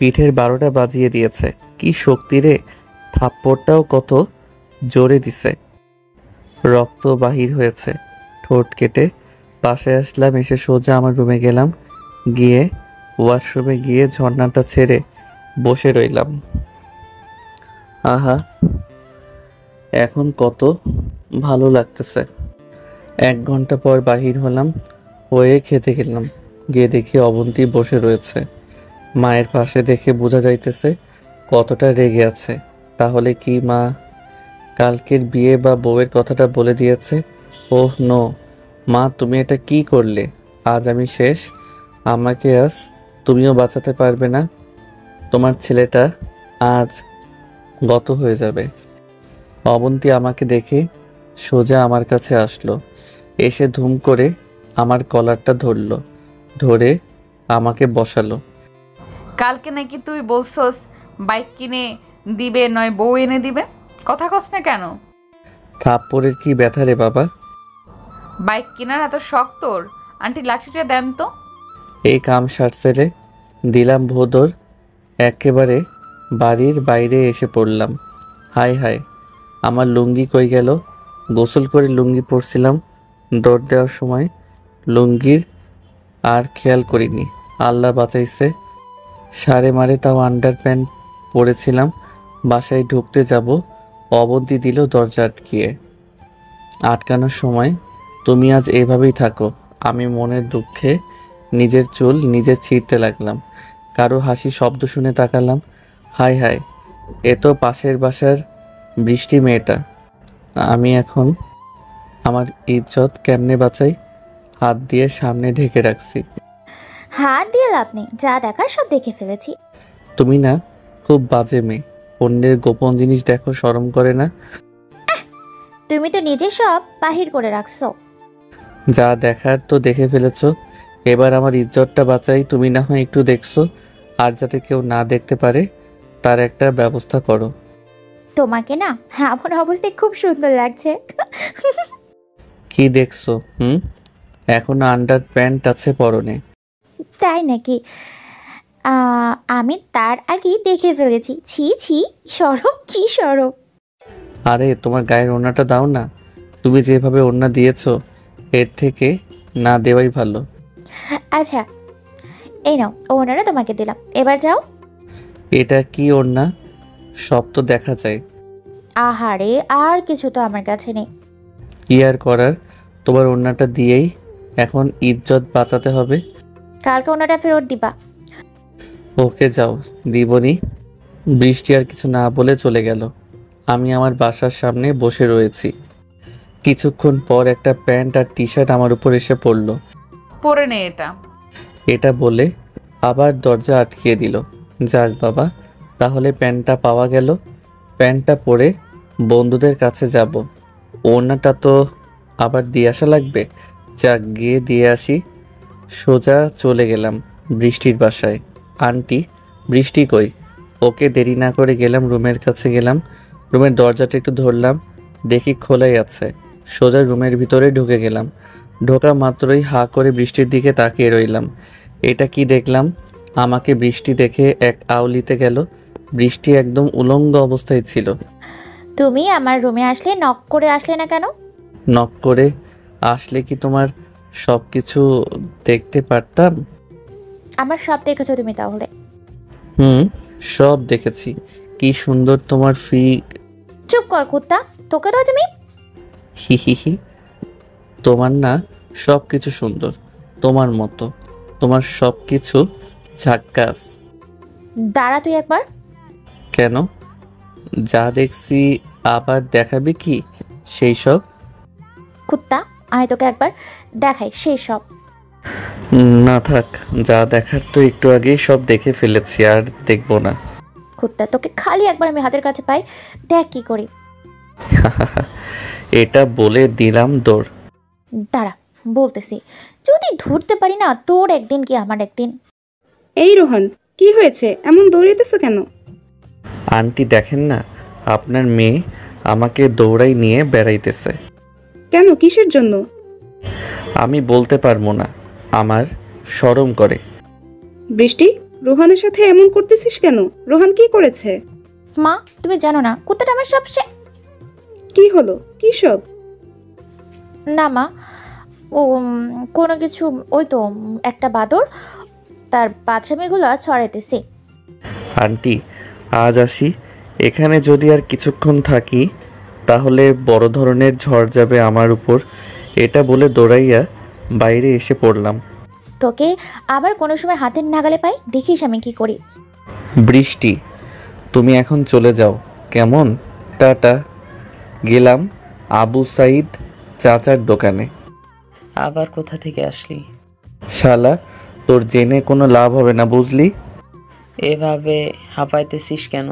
পিঠের 12টা বাজিয়ে দিয়েছে। কি শক্তি রে! থাপ্পড়টাও কত জোরে দিছে। রক্ত বাহির হয়েছে, ঠোঁট কেটে বাসায় আসলাম। এসে সোজা আমার রুমে গেলাম, গিয়ে ওয়াশরুমে গিয়ে ঝর্ণাটা ছেড়ে বসে রইলাম। আহা, এখন কত ভালো লাগতেছে। 1 ঘন্টা পর বাহির হলাম, হয়ে খেতে গেলাম। গিয়ে দেখি অবন্তী বসে রয়েছে। মায়ের পাশে দেখে বোঝা যাইতেছে কতটা রেগে আছে। তাহলে কি মা কালকের বিয়ে বা বউয়ের কথাটা বলে দিয়েছে? ওহ নো, মা তুমি এটা কি করলে? আজ আমি শেষ। আমাকে আজ তুমিও বাঁচাতে পারবে না। তোমার ছেলেটা আজ গত হয়ে যাবে। অবন্তী আমাকে দেখে সোজা আমার কাছে আসলো, এসে ধুম করে আমার কলারটা ধরলো, ধরে আমাকে বসালো। কালকে নাকি তুই বলছস বাইক কিনে দিবে নয় বউ এনে দিবে, কথা কস না কেন? থাপ্পড়ের কি ব্যথা রে বাবা? বাইক কেনার এত শখ তোর? আন্টি লাঠিটা দেন তো। এই কাম সারছেলে দিলাম ভোদর, একেবারে বাড়ির বাইরে এসে পড়লাম। হায় হায়, আমার লুঙ্গি কই গেল? গোসল করে লুঙ্গি পরছিলাম, দৌড় দেওয়ার সময় লুঙ্গির আর খেয়াল করিনি। আল্লাহ বাঁচাইছে, সারে মারে তাও আন্ডার প্যান্ট পরেছিলাম। বাসায় ঢুকতে যাব, অবধি দিল দরজা আটকিয়ে। আটকানোর সময় তুমি আজ এভাবেই থাকো। আমি মনের দুঃখে নিজের চুল নিজে ছিঁড়তে লাগলাম। কারো হাসি শব্দ শুনে তাকালাম। হায় হায়, এ তো পাশের বাসার বৃষ্টি মেয়েটা। আমি এখন আমার ইজ্জত কেমনে বাঁচাই? হাত দিয়ে সামনে ঢেকে রাখছি। হাত দিয়ে লাভ নেই, যা দেখার সব দেখে ফেলেছি। তুমি না খুব বাজে মেয়ে, অন্যের গোপন জিনিস দেখো, শরম করে না? তুমি তো নিজে সব বাহির করে রাখছো। যা দেখার তো দেখে ফেলেছো, এবার আমার ইজ্জতটা বাঁচাই। তুমি না হয় একটু দেখছো, আর যাতে কেউ না দেখতে পারে তার একটা ব্যবস্থা করো। তোমাকে না এমন অবস্থায় খুব সুন্দর লাগছে। কি দেখছো? এখনো আন্ডার প্যান্ট আছে পরনে। তাই নাকি? আমি তার আগেই দেখে ফেলেছি। ছি ছি, সরম, কি সরম। আরে তোমার গায়ের ওড়নাটা দাও না। তুমি যেভাবে ওড়না দিয়েছো, এর থেকে না দেওয়াই ভালো। আচ্ছা এই নাও, ওনারা তোমাকে দিলাম, এবার যাও। এটা কি ওড়না? সব তো দেখা যায়। আহারে, আর কিছু তো আমার কাছে নেই। কি আর করার, তোমার ওড়নাটা দিয়েই এখন ইজ্জত বাঁচাতে হবে। কালকে ওনারা ফেরত দিবা। ওকে যাও, দিবনি। বৃষ্টি আর কিছু না বলে চলে গেল। আমি আমার বাসার সামনে বসে রয়েছি। কিছুক্ষণ পর একটা প্যান্ট আর টি শার্ট আমার উপর এসে পড়ল। পরে নে এটা। এটা বলে আবার দরজা আটকিয়ে দিল। যাক বাবা, তাহলে প্যান্টটা পাওয়া গেল। প্যান্টটা পরে বন্ধুদের কাছে যাব। ওড়নাটা তো আবার দিয়ে আসা লাগবে। যাক, গিয়ে দিয়ে আসি। সোজা চলে গেলাম বৃষ্টির বাসায়। আন্টি, বৃষ্টি কই? ওকে দেরি না করে গেলাম, রুমের কাছে গেলাম। রুমের দরজাটা একটু ধরলাম, দেখি খোলাই আছে। সোজা রুমের ভিতরে ঢুকে গেলাম। ঢোকা মাত্রই হা করে বৃষ্টির দিকে তাকিয়ে রইলাম। এটা কি দেখলাম? আমাকে বৃষ্টি দেখে এক আউলিতে গেল। বৃষ্টি একদম উলঙ্গ অবস্থায় ছিল। তুমি আমার রুমে আসলে নক করে আসলে না কেন? নক করে আসলে কি তোমার সব কিছু দেখতে পারতাম? আমার সব দেখেছো তুমি তাহলে? সব দেখেছি। কি সুন্দর তোমার চুপ কর কুত্তা, তোকে তো তুমি। হি হি হি। তোমার না সব কিছু সুন্দর, তোমার মতো। তোমার সব কিছু ঝাক্কাস। দাঁড়া তুই একবার। কেন? যা দেখছি আবার দেখাবে কি সেই সব? কুত্তা, আয় তোকে একবার দেখাই সেই সব। না থাক, যা দেখার তো একটু আগেই সব দেখে ফেলেছি, আর দেখবো না। কুত্তা, তোকে খালি একবার আমি হাতের কাছে পাই, দেখ কি করি। এটা বলে দিলাম দৌড়। দাঁড়া বলতেছি, যদি ধরতে পারি না, তোর একদিন কি আমার একদিন। এই রোহন, কি হয়েছে? এমন দৌড়াইতেছো কেন? আন্টি দেখেন না, আপনার মেয়ে আমাকে দৌড়াই নিয়ে বেড়াইতেছে। কেন, কিসের জন্য? আমি বলতে পারবো না, আমার শরম করে। বৃষ্টি, রোহানের সাথে এমন করতেছিস কেন? রোহান কি করেছে? মা, তুমি জানো না কুত্তাটা আমার সব কি হলো? কি সব? না মা, ও কোনো কিছু, ওই তো একটা বাদর তার বাচ্চামেয়েগুলো ছড়াইতেছে। আন্টি, আজ আসি। এখানে যদি আর কিছুক্ষণ থাকি তাহলে বড় ধরনের ঝড় যাবে আমার উপর। এটা বলে দৌড়াইয়া বাইরে এসে পড়লাম। তোকে আবার কোনো সময় হাতের নাগালে পাই, দেখিস আমি কি করি। বৃষ্টি, তুমি এখন চলে যাও কেমন? টাটা। গেলাম আবু সাইদ চাচার দোকানে। আবার কোথা থেকে আসলি? শালা, তোর জেনে কোনো লাভ হবে না, বুঝলি? এভাবে হাঁপাইতেছিস কেন?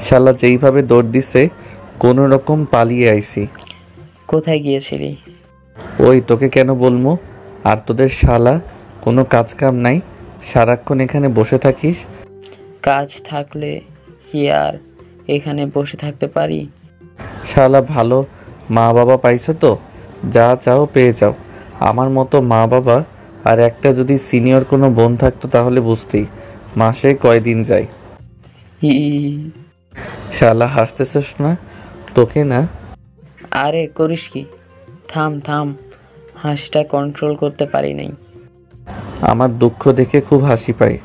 শালা যেইভাবে দৌড় দিছে কোনো রকম পালিয়ে আইছি। কোথায় গিয়েছিলি? ওই তোকে কেন বলবো? আর তোদের শালা কোনো কাজ কাম নাই, সারাক্ষণ এখানে বসে থাকিস। কাজ থাকলে কি আর এখানে বসে থাকতে পারি? শালা ভালো মা বাবা পাইছো তো, যা চাও পেয়ে যাও। আমার মতো মা বাবা আর একটা যদি সিনিয়র কোনো বোন থাকতো তাহলে বুঝতেই মাসে কয়দিন যায়। ই শালা হাসতেছিস না? তোকে না। আরে করিস কি? থাম থাম, হাসিটা কন্ট্রোল করতে পারি নাই। আমার দুঃখ দেখে খুব হাসি পায়।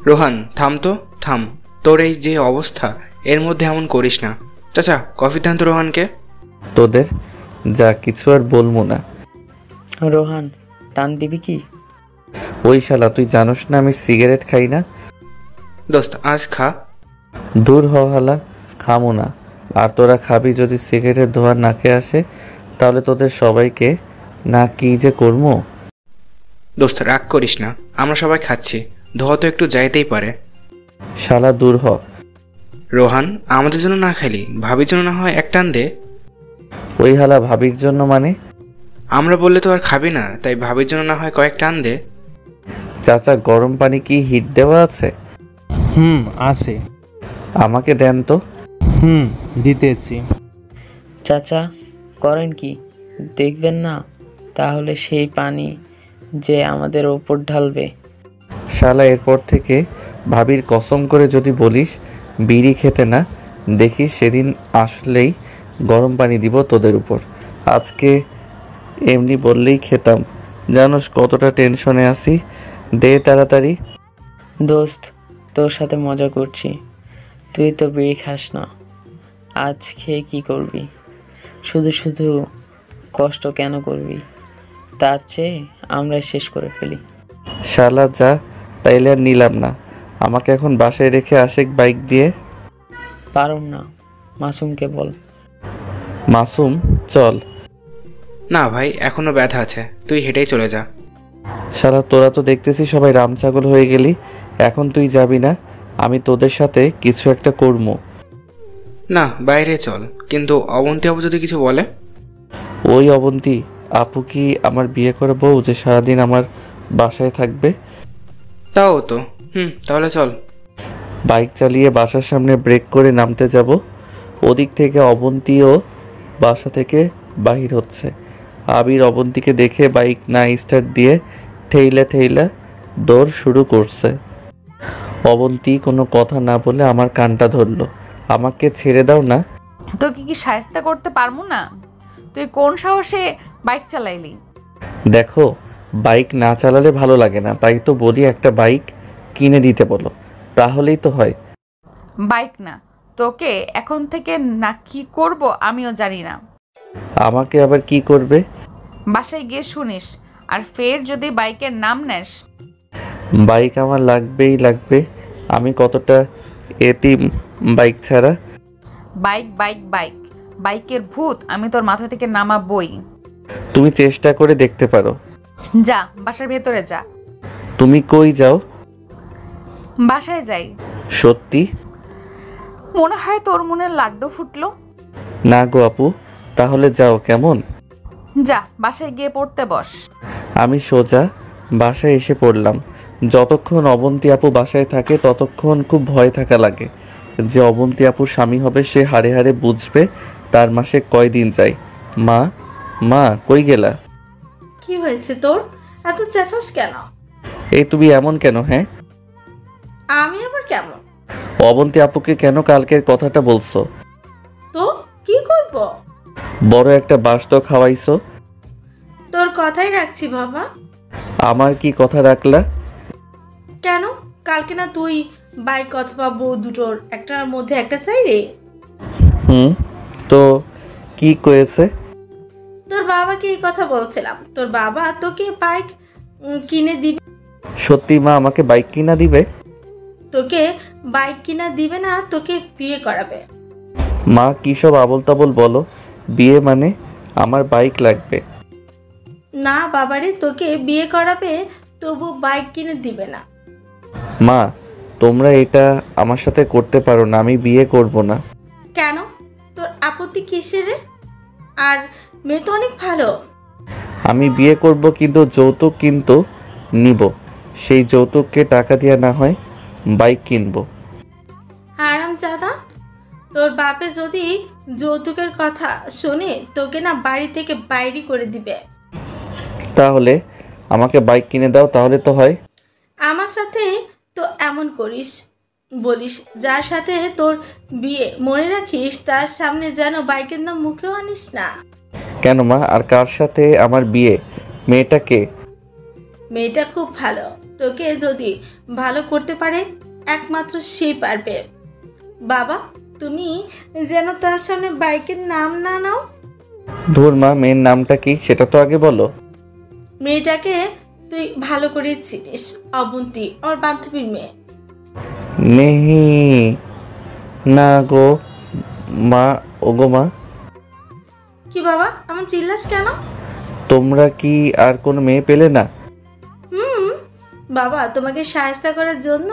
রোহান থাম তো, থাম। তোর এই যে অবস্থা, এর মধ্যে এমন করিস না। চাচা কফি দেন তো রোহানকে। তোদের যা কিছু আর বলবো না। রোহান টান দিবি কি? ওই শালা তুই জানোস না আমি সিগারেট খাই না। দোস্ত আজ খা। দূর হ হালা, খামো না। আর তোরা খাবি যদি সিগারেটের ধোঁয়া নাকে আসে তাহলে তোদের সবাইকে না কি যে করবো। দোস্ত রাগ করিস না, আমরা সবাই খাচ্ছি, ধোয়া তো একটু যাইতেই পারে। শালা দূর হ। রোহান আমাদের জন্য না খালি ভাবির জন্য না হয় এক টান দে। ওই হালা ভাবির জন্য মানে? আমরা বললে তো আর খাবি না, তাই ভাবির জন্য না হয় কয়েক টান দে। চাচা গরম পানি কি হিট দেওয়া আছে? আছে। আমাকে দেন তো। দিতেছি। চাচা করেন কি? দেখবেন না তাহলে সেই পানি যে আমাদের ওপর ঢালবে। শালা এরপর থেকে ভাবির কসম করে যদি বলিস বিড়ি খেতে না, দেখিস সেদিন আসলেই গরম পানি দিব তোদের উপর। আজকে এমনি বললেই খেতাম। জানোস কতটা টেনশনে আছি। দে তাড়াতাড়ি। দোস্ত তোর সাথে মজা করছি, তুই তো বিড়ি খাস না। আজ খেয়ে কি করবি? শুধু শুধু কষ্ট কেন করবি? তার চেয়ে আমরা শেষ করে ফেলি। শালা যা, তাইলে আর নিলাম না। আমাকে এখন বাসায় রেখে আশেক বাইক দিয়ে। পারুম না, মাসুমকে বল। মাসুম চল। না ভাই, এখনো ব্যথা আছে, তুই হেঁটেই চলে যা। শালা তোরা তো দেখতেছি সবাই রাম ছাগল হয়ে গেলি। এখন তুই যাবি না, আমি তোদের সাথে কিছু একটা করবো। না বাইরে চল, কিন্তু অবন্তী আপু যদি কিছু বলে? ওই অবন্তী আপু কি আমার বিয়ে করে বউ যে সারাদিন আমার বাসায় থাকবে? তাও তো। তাহলে চল। বাইক চালিয়ে বাসার সামনে ব্রেক করে নামতে যাব, ওদিক থেকে অবন্তীও বাসা থেকে বাহির হচ্ছে। আবির অবন্তীকে দেখে বাইক না স্টার্ট দিয়ে ঠেইলা ঠেইলা দৌড় শুরু করছে। অবন্তী কোনো কথা না বলে আমার কানটা ধরলো। আমাকে ছেড়ে দাও না। তোকে কি সাহায্য করতে পারবো না? তুই কোন সাহসে বাইক চালাইলি? দেখো, বাইক না চালালে ভালো লাগে না, তাই তো বলি একটা বাইক কিনে দিতে বলো, তাহলেই তো হয়। বাইক না, তোকে এখন থেকে না কি করব আমিও জানি না। আমাকে আবার কি করবে? বাসায় গিয়ে শুনিস, আর ফের যদি বাইকের নাম নেস। বাইক আমার লাগবেই লাগবে। আমি কতটা এতিম বাইক ছাড়া। বাইক বাইক বাইক, বাইকের ভূত আমি তোর মাথা থেকে নামাবই। তুমি চেষ্টা করে দেখতে পারো। যা বাসার ভেতরে যা। তুমি কই যাও? বাসায় যাই। সত্যি? মনে হয় তোর মনে লাড্ডু ফুটলো। না গো আপু, তাহলে যাও কেমন। যা বাসায় গিয়ে পড়তে বস। আমি সোজা বাসায় এসে পড়লাম। যতক্ষণ অবন্তী আপু বাসায় থাকে ততক্ষণ খুব ভয় থাকা লাগে যে অবন্তী আপুর স্বামী হবে সে হাড়ে হাড়ে বুঝবে তার মাসে কয়দিন যায়। মা, মা কই গেলা? কি হয়েছে তোর? এত চেঁচাস কেন? এই তুমি এমন কেন? হ্যাঁ আমি আবার কেমন? অবন্তী আপুকে কেন কালকের কথাটা বলছো? তো কি করব? বড় একটা বাস তো খাওয়াইছো। তোর কথাই রাখছি বাবা। আমার কি কথা রাখলা? কেন? কালকে না তুই বাইক অথবা বউ দুটোর একটার মধ্যে একটা চাই রে। তো কি কয়েছে? তোর বাবাকে এই কথা বলছিলাম, তোর বাবা তোকে বাইক কিনে দিবে। সত্যি মা আমাকে বাইক কিনা দিবে? তোকে বাইক কিনা দিবে না, তোকে বিয়ে করাবে। মা কি সব আবল তাবল বলো? বিয়ে মানে আমার বাইক লাগবে। না বাবারে, তোকে বিয়ে করাবে, তবু বাইক কিনে দিবে না। মা তোমরা এটা আমার সাথে করতে পারো না, আমি বিয়ে করব না। কেন? তোর আপত্তি কিসের রে? আর মেয়ে তো অনেক ভালো। আমি বিয়ে করব, কিন্তু যৌতুক কিন্তু নিব। সেই যৌতুককে টাকা দিয়া না হয় বাইক কিনবো। হারাম জাদা, তোর বাপে যদি যৌতুকের কথা শোনে তোকে না বাড়ি থেকে বাইরে করে দিবে। তাহলে আমাকে বাইক কিনে দাও, তাহলে তো হয়। আমার সাথে তো এমন করিস, বলিস যার সাথে তোর বিয়ে, মনে রাখিস তার সামনে যেন বাইকের নাম মুখেও আনিস না। কেন মা, আর কার সাথে আমার বিয়ে? মেয়েটাকে? মেয়েটা খুব ভালো, তোকে যদি ভালো করতে পারে একমাত্র সেই পারবে। বাবা, তুমি যেন তার সামনে বাইকের নাম না নাও। ধুর মা, মেয়ের নামটা কি সেটা তো আগে বলো। মেয়েটাকে তুই ভালো করে চিনিস, অবন্তী, ওর বান্ধবীর মেয়ে। নেহি না গো মা, ওগো মা। কি বাবা, এমন চিল্লাস কেন? তোমরা কি আর কোনো মেয়ে পেলে না? বাবা, তোমাকে সাহায্য করার জন্য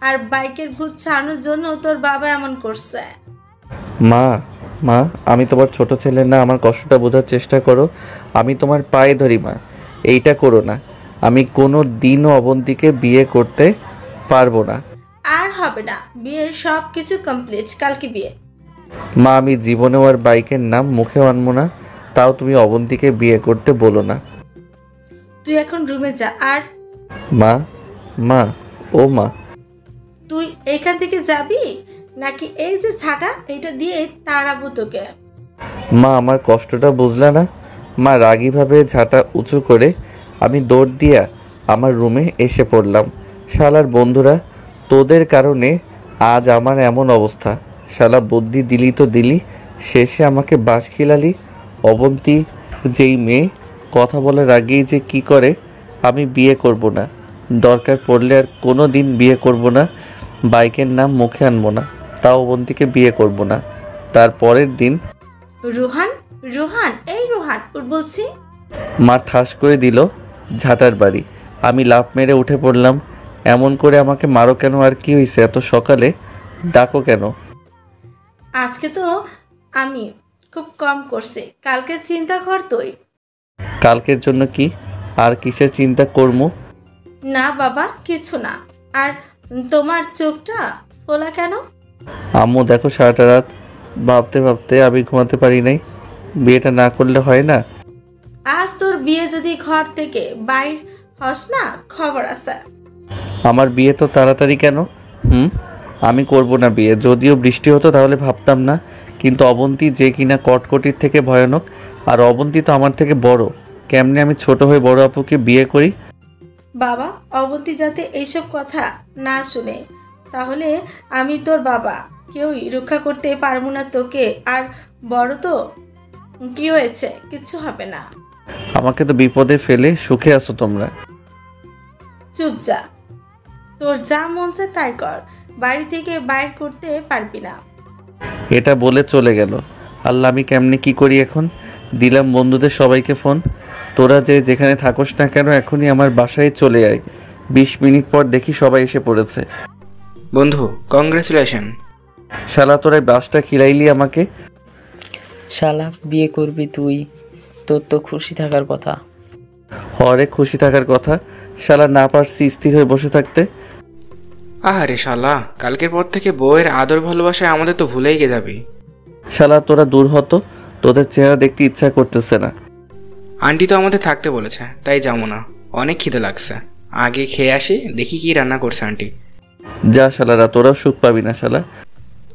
আর বাইকের ভূত ছাড়ানোর জন্য তোর বাবা এমন করছে। মা, মা, আমি তোমার ছোট ছেলে না, আমার কষ্টটা বোঝার চেষ্টা করো। আমি তোমার পায়ে ধরি মা, এইটা করো না। আমি কোনো দিনও অবন্তীকে বিয়ে করতে পারবো না। আর হবে না, বিয়ের সব কিছু কমপ্লিট, কালকে বিয়ে। মা, আমি জীবনেও আর বাইকের নাম মুখেও আনবো না। তাও তুমি অবন্তীকে বিয়ে করতে বলো না। তুই এখন রুমে যা। আর মা, মা, ও মা। তুই এখান থেকে যাবি নাকি এই যে ঝাঁটা এইটা দিয়ে তাড়াবো তোকে? মা, আমার কষ্টটা বুঝলা না? মা রাগীভাবে ঝাঁটা উঁচু করে আমি দৌড় দিয়া আমার রুমে এসে পড়লাম। শালার বন্ধুরা, তোদের কারণে আজ আমার এমন অবস্থা। শালা বুদ্ধি দিলি তো দিলি, শেষে আমাকে বাস খিলালি। অবন্তী যেই মেয়ে, কথা বলার আগেই যে কি করে। আমি বিয়ে করব না, দরকার পড়লে আর কোনো দিন বিয়ে করব না। বাইকের নাম মুখে আনবো না, তাও অবন্তীকে বিয়ে করব না। তার পরের দিন রোহান, রোহান, এই রোহান উঠ বলছি। মা ঠাস করে দিল ঝাঁটার বাড়ি। আমি লাফ মেরে উঠে পড়লাম। এমন করে আমাকে মারো কেন? আর কি হয়েছে? এত সকালে ডাকো কেন? আজকে তো আমি খুব কম করছি, কালকের চিন্তা কর তুই। কালকের জন্য কি আর কিসের চিন্তা করবো? না বাবা, কিছু না। আর তোমার চোখটা ফোলা কেন? আম্মু দেখো, সারাটা রাত ভাবতে ভাবতে আমি ঘুমাতে পারি নাই। বিয়েটা না করলে হয় না? আজ তোর বিয়ে যদি ঘর থেকে বাইর হস না, খবর আছে। আমার বিয়ে তো তাড়াতাড়ি কেন? আমি করব না বিয়ে। যদিও বৃষ্টি হতো তাহলে ভাবতাম না, কিন্তু অবন্তী যে কিনা কটকটির থেকে ভয়ানক, আর অবন্তী তো আমার থেকে বড়। কেমনে আমি ছোট হয়ে বড় আপুকে বিয়ে করি? বাবা, অবন্তী যাতে এইসব কথা না শুনে, তাহলে আমি তোর বাবা কেউই রক্ষা করতে পারবো না তোকে। আর বড় তো কি হয়েছে, কিচ্ছু হবে না। আমাকে তো বিপদে ফেলে সুখে আছো তোমরা। চুপ যা, তোর যা মন চায় তাই কর, বাড়ি থেকে বাইর করতে পারবি না। এটা বলে চলে গেল। আল্লাহ, আমি কেমনে কি করি এখন? দিলাম বন্ধুদের সবাইকে ফোন, তোরা যে যেখানে থাকোস না কেন এখনই আমার বাসায় চলে আয়। 20 মিনিট পর দেখি সবাই এসে পড়েছে। বন্ধু, কংগ্রেচুলেশন। শালা তোরা বাসটা খিলাইলি আমাকে। শালা, বিয়ে করবি তুই? তোর তো খুশি থাকার কথা। হরে খুশি থাকার কথা। শালা না পারছি স্থির হয়ে বসে থাকতে। আরে শালা, কালকের পর থেকে বউয়ের আদর ভালোবাসায় আমাদের তো ভুলেই গে যাবি। শালা তোরা দূর হতো, তোদের চেহারা দেখতে ইচ্ছা করতেছে না। আন্টি তো আমাদের থাকতে বলেছে, তাই যাবো না। অনেক খিদে লাগছে, আগে খেয়ে আসি, দেখি কি রান্না করছে আন্টি। যা শালারা, তোরাও সুখ পাবি না শালা।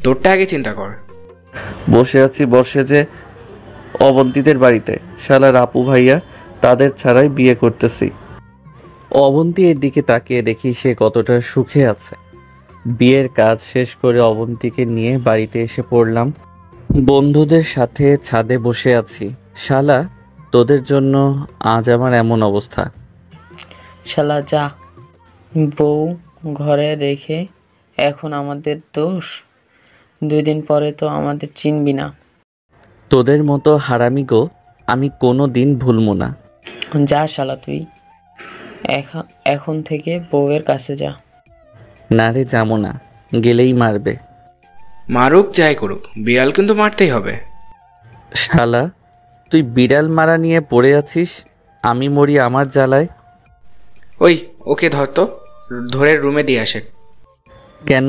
তোরটা আগে চিন্তা কর। বসে আছি বসে যে অবন্তীদের বাড়িতে, শালার আপু ভাইয়া তাদের ছাড়াই বিয়ে করতেছি। অবন্তী এর দিকে তাকিয়ে দেখি সে কতটা সুখে আছে। বিয়ের কাজ শেষ করে অবন্তীকে নিয়ে বাড়িতে এসে পড়লাম। বন্ধুদের সাথে ছাদে বসে আছি। শালা, তোদের জন্য আজ আমার এমন অবস্থা। শালা যা, বউ ঘরে রেখে এখন আমাদের দোষ? 2 দিন পরে তো আমাদের চিনবি না। তোদের মতো হারামি গো আমি কোনো দিন ভুলবো না। যা শালা তুই, এখন থেকে বউয়ের কাছে যা। না রে, যাবো না, গেলেই মারবে। মারুক যাই করুক, বিড়াল কিন্তু মারতেই হবে। শালা, তুই বিড়াল মারা নিয়ে পড়ে আছিস, আমি মরি আমার জ্বালায়। ওই ওকে ধর তো, ধরে রুমে দিয়ে আসে। কেন?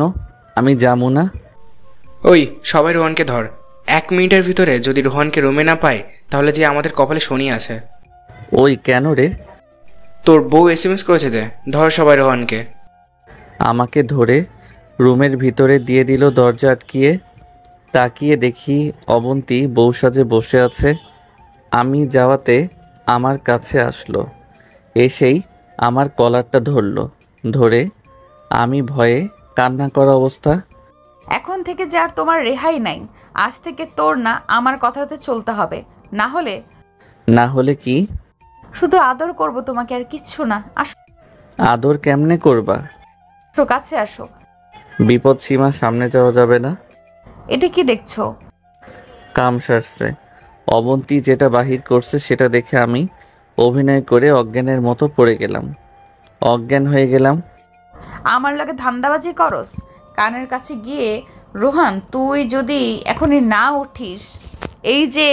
আমি যাবো না? ওই সবাই রোহানকে ধর। 1 মিনিটের ভিতরে যদি রোহানকে রুমে না পায় তাহলে যে আমাদের কপালে শনি আছে। ওই কেন রে? তোর বউ SMS করেছে যে, ধর সবাই রোহানকে। আমাকে ধরে রুমের ভিতরে দিয়ে দিল দরজা আটকিয়ে। তাকিয়ে দেখি অবন্তী বউ সাজে বসে আছে। আমি যাওয়াতে আমার কাছে আসলো, এসেই আমার কলারটা ধরলো। ধরে আমি ভয়ে কান্না করা অবস্থা। এখন থেকে যে আর তোমার রেহাই নাই। আজ থেকে তোর না আমার কথাতে চলতে হবে, না হলে না হলে কি? শুধু আদর করব তোমাকে, আর কিচ্ছু না। আসো আদর কেমনে করবা? কাছে আসো। বিপদ সীমার সামনে যাওয়া যাবে না। এটা কি দেখছো? কাম সারছে। অবন্তী যেটা বাহির করছে সেটা দেখে আমি অভিনয় করে অজ্ঞানের মতো পড়ে গেলাম। অজ্ঞান হয়ে গেলাম। আমার লগে ধান্দাবাজি করস? কানের কাছে গিয়ে, রোহান তুই যদি এখনই না উঠিস, এই যে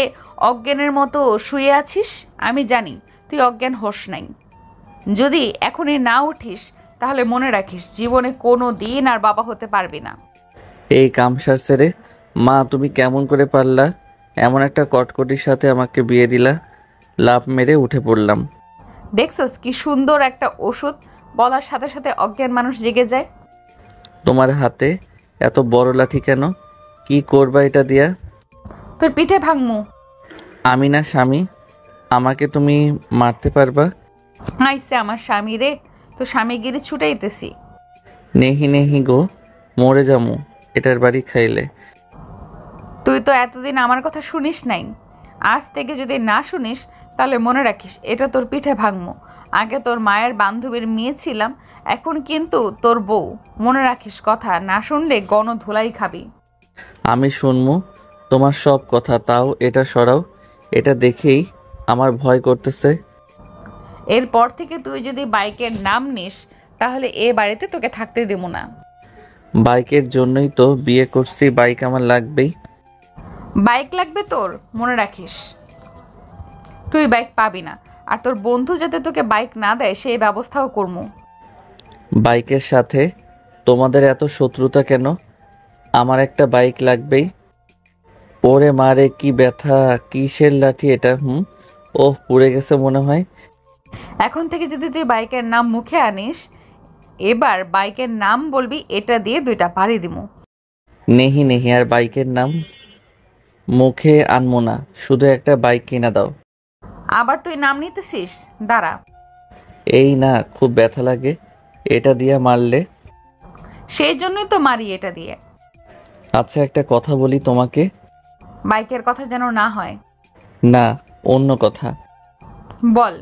অজ্ঞানের মতো শুয়ে আছিস, আমি জানি তুই অজ্ঞান হোস নাই। যদি এখনই না উঠিস তাহলে মনে রাখিস জীবনে কোনো দিন আর বাবা হতে পারবি না। এই কাম সারছে রে। মা তুমি কেমন করে পারলা? এমন একটা কটকটির সাথে আমাকে বিয়ে দিলা। লাফ মেরে উঠে পড়লাম। দেখছস কি সুন্দর একটা ওষুধ, বলার সাথে সাথে অজ্ঞান মানুষ জেগে যায়। তোমার হাতে এত বড় লাঠি কেন? কি করবা এটা দিয়া? তোর পিঠে ভাঙমু। আমি না স্বামী, আমাকে তুমি মারতে পারবা? আইসে আমার স্বামী রে, তো স্বামীগিরি ছুটাইতেছি। নেহি নেহি গো, মরে যামু এটার বাড়ি খাইলে। তুই তো এতদিন আমার কথা শুনিস নাই, আজ থেকে যদি না শুনিস তাহলে মনে রাখিস এটা তোর পিঠে ভাঙমু। আগে তোর মায়ের বান্ধবীর মেয়ে ছিলাম, এখন কিন্তু তোর বউ। মনে রাখিস কথা, না শুনলে গণধোলাই খাবি। আমি শুনমু তোমার সব কথা, তাও এটা সরাও। এটা দেখেই আমার ভয় করতেছে। এরপর থেকে তুই যদি বাইকের নাম নিস তাহলে এ বাড়িতে তোকে থাকতে দেবো না। বাইকের জন্যই তো বিয়ে করছি, বাইক আমার লাগবেই। বাইক লাগবে তোর, মনে রাখিস তুই বাইক পাবি না। আর তোর বন্ধু যাতে তোকে বাইক না দেয় সেই ব্যবস্থাও করমু। বাইকের সাথে তোমাদের এত শত্রুতা কেন? আমার একটা বাইক লাগবেই। ওরে মারে কি ব্যথা! কিসের লাঠি এটা? ওহ, পুড়ে গেছে মনে হয়। এখন থেকে যদি তুই বাইকের নাম মুখে আনিস, এবার বাইকের নাম বলবি, এটা দিয়ে 2টা বাড়ি দিমু। নেহি নেহি, আর বাইকের নাম মুখে আনমো না, শুধু একটা বাইক কিনা দাও। আবার তুই নাম নিতেছিস? দাঁড়া। এই না, খুব ব্যথা লাগে এটা দিয়ে মারলে। সেই জন্যই তো মারি এটা দিয়ে। আচ্ছা একটা কথা বলি তোমাকে। বাইকের কথা যেন না হয়। না, অন্য কথা। বল।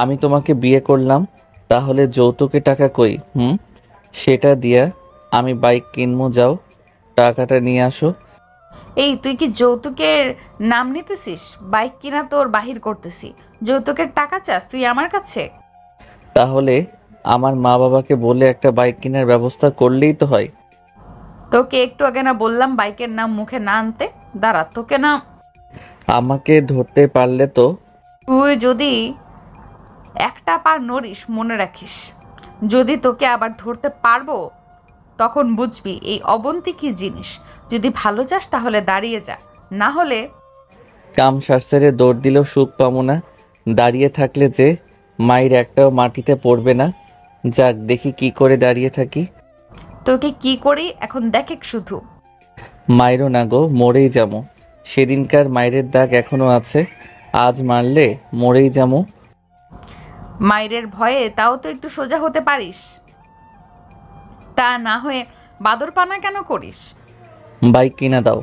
আমি তোমাকে বিয়ে করলাম, তাহলে যৌতুকে টাকা কই? সেটা দিয়া আমি বাইক কিনবো, যাও টাকাটা নিয়ে আসো। এই তুই কি যৌতুকের নাম নিতেছিস? বাইক কিনা তোর বাহির করতেছি, যৌতুকের টাকা চাস তুই আমার কাছে? তাহলে আমার মা বাবাকে বলে একটা বাইক কেনার ব্যবস্থা করলেই তো হয়। তোকে একটু আগে না বললাম বাইকের নাম মুখে না আনতে? দাঁড়া, তোকে না। আমাকে ধরতে পারলে তো। তুই যদি একটা পা নড়িস, মনে রাখিস যদি তোকে আবার ধরতে পারবো তখন বুঝবি এই অবন্তী কি জিনিস। যদি ভালো চাস তাহলে দাঁড়িয়ে যা, না হলে। কাম সারসেরে দৌড় দিলেও সুখ পাবো না, দাঁড়িয়ে থাকলে যে মায়ের একটাও মাটিতে পড়বে না। যাক দেখি কি করে দাঁড়িয়ে থাকি। তোকে কি করি এখন দেখে শুধু। মায়েরও না গো, মরেই যাবো। সেদিনকার মায়ের দাগ এখনো আছে, আজ মারলে মরেই যাবো। মায়ের ভয়ে তাও তো একটু সোজা হতে পারিস, তা না হয়ে বাদরপানা কেন করিস? বাইক কিনা দাও,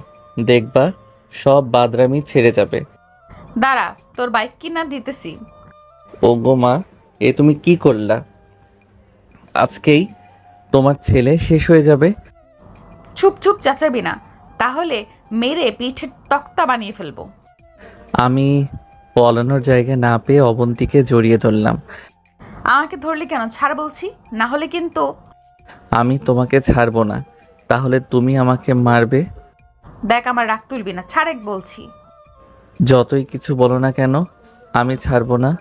দেখবা সব বাদরামি ছেড়ে যাবে। দাঁড়া, তোর বাইক কিনা দিতেছি। ও গো মা, এ তুমি কি করলা? আজকেই তোমার ছেলে শেষ হয়ে যাবে। চুপ চুপ চেঁচাবি না, তাহলে মেরে পিঠের তক্তা বানিয়ে ফেলবো। আমি পলানোর জায়গা না পেয়ে অবন্তীকে জড়িয়ে ধরলাম। আমাকে ধরলি কেন? ছাড় বলছি, না হলে কিন্তু। আমি তোমাকে ছাড়বো না, তাহলে তুমি আমাকে মারবে। দেখ আমার রাগ তুলবি না, ছাড়েক বলছি। যতই কিছু বলো না কেন আমি ছাড়বো না।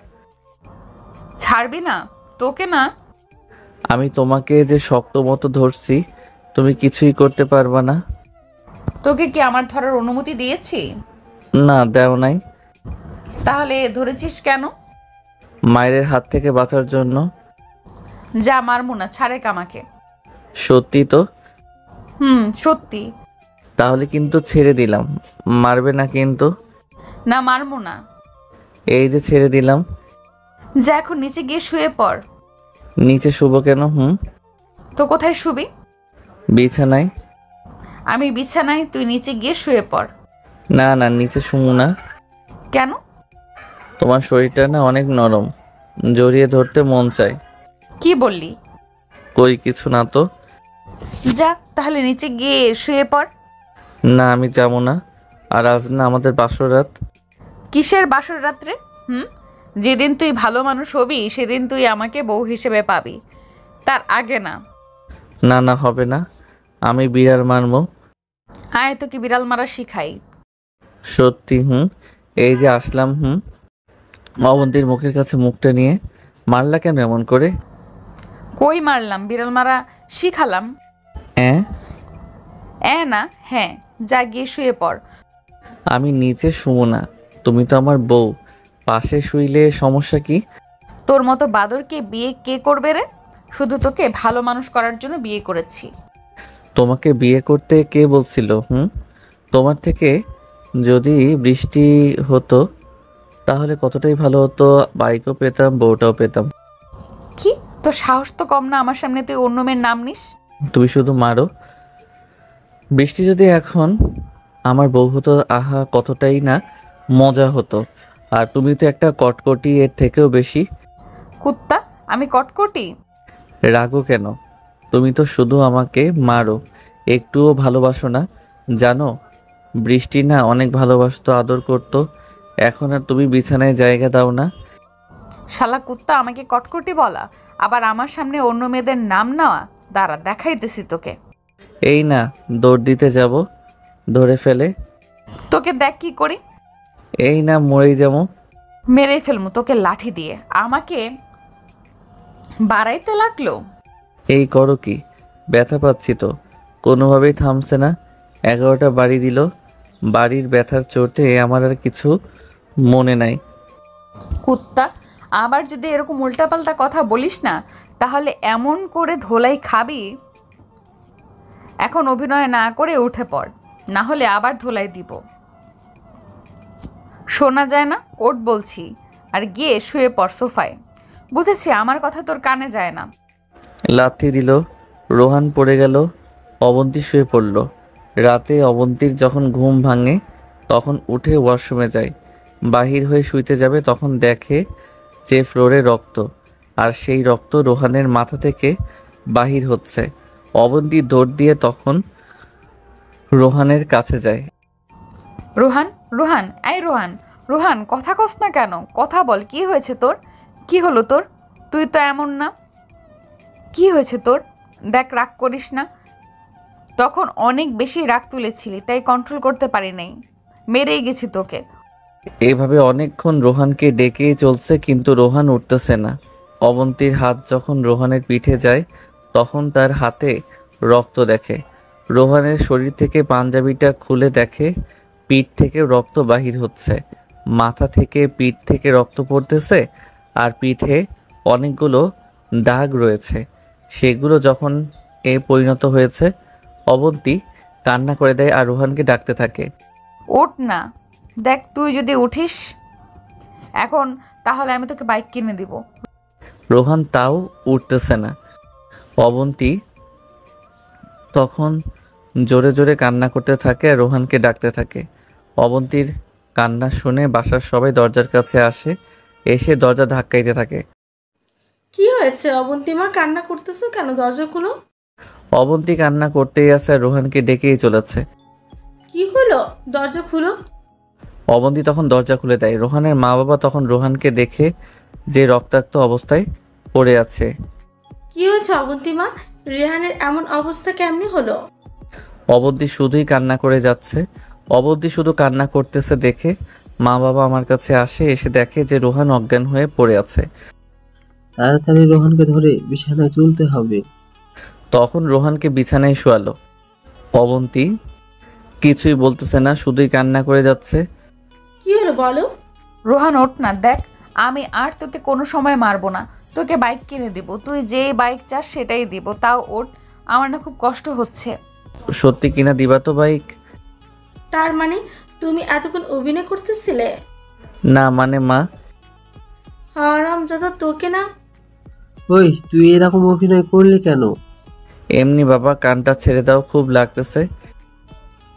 ছাড়বি না? তোকে না। আমি তোমাকে যে শক্ত মতো ধরছি, তুমি কিছুই করতে পারবা না। তোকে কি আমার ধরার অনুমতি দিয়েছি? না, দেও নাই। তাহলে ধরেছিস কেন? মায়ের হাত থেকে বাঁচার জন্য। যা, মারমু না, ছাড়ে আমাকে। সত্যি তো? সত্যি। তাহলে কিন্তু ছেড়ে দিলাম, মারবে না কিন্তু? না, মারমু না। এই যে ছেড়ে দিলাম। যা, এখন নিচে গিয়ে শুয়ে পড়। নিচে শুব কেন? তো কোথায় শুবি? বিছানায়। আমি বিছানায়, তুই নিচে গিয়ে শুয়ে পড়। না না, নিচে শুমু না। কেন? তোমার শরীরটা না অনেক নরম, জড়িয়ে ধরতে মন চায়। কি বললি? কই কিছু না তো। যা তাহলে নিচে গিয়ে শুয়ে পড়। না, আমি যাবো না। আর আজ না আমাদের বাসর রাত। কিসের বাসর রাত্রে? যেদিন তুই ভালো মানুষ হবি সেদিন তুই আমাকে বউ হিসেবে পাবি, তার আগে না। না না, হবে না। আমি বিড়াল মারবো। আয় তোকে বিড়াল মারা শিখাই। সত্যি? এই যে আসলাম। অবন্তীর মুখের কাছে মুখটা নিয়ে মারলা কেন এমন করে? কই মারলাম, বিড়াল মারা শিখালাম। না, হ্যাঁ, যা গিয়ে শুয়ে পড়। আমি নিচে শুবো না, তুমি তো আমার বউ, পাশে শুইলে সমস্যা কি? তোর মতো বাদরকে বিয়ে কে করবে রে? শুধু তোকে ভালো মানুষ করার জন্য বিয়ে করেছি। তোমাকে বিয়ে করতে কে বলছিল? তোমার থেকে যদি বৃষ্টি হতো তাহলে কতটাই ভালো হতো, বাইকও পেতাম, বউটাও পেতাম। কি তোর সাহস তো কম না, আমার সামনে তুই অন্য মেয়ের নাম নিস। তুমি শুধু মারো। বৃষ্টি যদি এখন আমার বউ হতো, আহা কতটাই না মজা হতো। আর তুমি তো একটা কটকটি, এর থেকেও বেশি। কুত্তা, আমি কটকটি? রাগো কেন? তুমি তো শুধু আমাকে মারো, একটুও ভালোবাসো না। জানো, বৃষ্টি না অনেক ভালোবাসতো, আদর করতো। এখন আর তুমি বিছানায় জায়গা দাও না। শালা কুত্তা, আমাকে কটকটি বলা, আবার আমার সামনে অন্য মেয়েদের নাম নেওয়া। দাঁড়া, দেখাইতেছি তোকে। এই না, দৌড় দিতে যাব, ধরে ফেলে। তোকে দেখ কি করি। এই না, মরেই যাবো। মেরেই ফেলমু তোকে লাঠি দিয়ে। আমাকে বাড়াইতে লাগলো। এই করো কি? ব্যথা পাচ্ছি তো, কোনোভাবেই থামছে না। 11টা বাড়ি দিল। বাড়ির ব্যথার চোটে আমার আর কিছু মনে নাই। কুত্তা, আবার যদি এরকম উল্টাপাল্টা কথা বলিস না তাহলে এমন করে ধোলাই খাবি। এখন অভিনয় না করে উঠে পড়, না হলে আবার ধোলাই দিব। শোনা যায় না? ওঠ বলছি, আর গিয়ে শুয়ে পড় সোফায়। বুঝেছি, আমার কথা তোর কানে যায় না। লাথি দিল, রোহান পড়ে গেল, অবন্তী শুয়ে পড়ল। রাতে অবন্তীর যখন ঘুম ভাঙে তখন উঠে ওয়াশরুমে যায়। বাহির হয়ে শুইতে যাবে তখন দেখে যে ফ্লোরে রক্ত, আর সেই রক্ত রোহানের মাথা থেকে বাহির হচ্ছে। অবন্তী দৌড় দিয়ে তখন রোহানের কাছে যায়। রোহান, রোহান, এই রোহান, রোহান, কথা কস না কেন? কথা বল, কি হয়েছে তোর? কি হলো তোর? তুই তো এমন না। কি হয়েছে তোর? দেখ, রাগ করিস না। তখন অনেক বেশি রাগ তুলেছিলি, তাই কন্ট্রোল করতে পারি নাই, মেরেই গেছি তোকে। এইভাবে অনেকক্ষণ রোহানকে ডেকেই চলছে, কিন্তু রোহান উঠতেছে না। অবন্তীর হাত যখন রোহানের পিঠে যায় তখন তার হাতে রক্ত দেখে। রোহানের শরীর থেকে পাঞ্জাবিটা খুলে দেখে পিঠ থেকে রক্ত বাহির হচ্ছে, মাথা থেকে পিঠ থেকে রক্ত পড়তেছে, আর পিঠে অনেকগুলো দাগ রয়েছে। সেগুলো যখন পরিণত হয়েছে, অবন্তী কান্না করে দেয় আর রোহানকে ডাকতে থাকে। ওঠ না, দেখ তুই যদি উঠিস এখন তাহলে আমি তোকে বাইক কিনে দিব। রোহান তাও উঠতেছে না। অবন্তী তখন জোরে জোরে কান্না করতে থাকে আর রোহানকে ডাকতে থাকে। অবন্তীর কান্না শুনে বাসার সবাই দরজার কাছে আসে, এসে দরজা ধাক্কাইতে থাকে। কি হয়েছে অবন্তিমা, কান্না করতেছো কেন? দরজা খুলো। অবন্তী কান্না করতেই আছে আর রোহানকে ডেকেই চলেছে। কি হলো? দরজা খুলো। অবন্তী তখন দরজা খুলে দেয়। রোহানের মা বাবা তখন রোহানকে দেখে যে রক্তাক্ত অবস্থায় পড়ে আছে। কি হয়েছে অবন্তিমা? রেহানের এমন অবস্থা কেমনি হলো? অবন্তী শুধুই কান্না করে যাচ্ছে। অবন্তী শুধু কান্না করতেছে দেখে মা বাবা আমার কাছে আসে, এসে দেখে যে রোহান অজ্ঞান হয়ে পড়ে আছে। তাড়াতাড়ি রোহানকে ধরে বিছানায় তুলতে হবে। তখন রোহানকে বিছানায় শোয়ালো। অবন্তী কিছুই বলতেছে না, শুধুই কান্না করে যাচ্ছে। কি হলো বলো? রোহান ওঠ না, দেখ আমি আর তোকে কোনো সময় মারবো না, তোকে বাইক কিনে দিব, তুই যে বাইক চাস সেটাই দিব, তাও ওঠ, আমার না খুব কষ্ট হচ্ছে। সত্যি কিনা দিবা তো বাইক? তার মানে তুমি এতক্ষণ অভিনয় করতেছিলে? না মানে মা। হারামজাদা, তোকে না। ওই তুই এরকম অভিনয় করলি কেন? এমনি বাবা, কানটা ছেড়ে দাও, খুব লাগতেছে।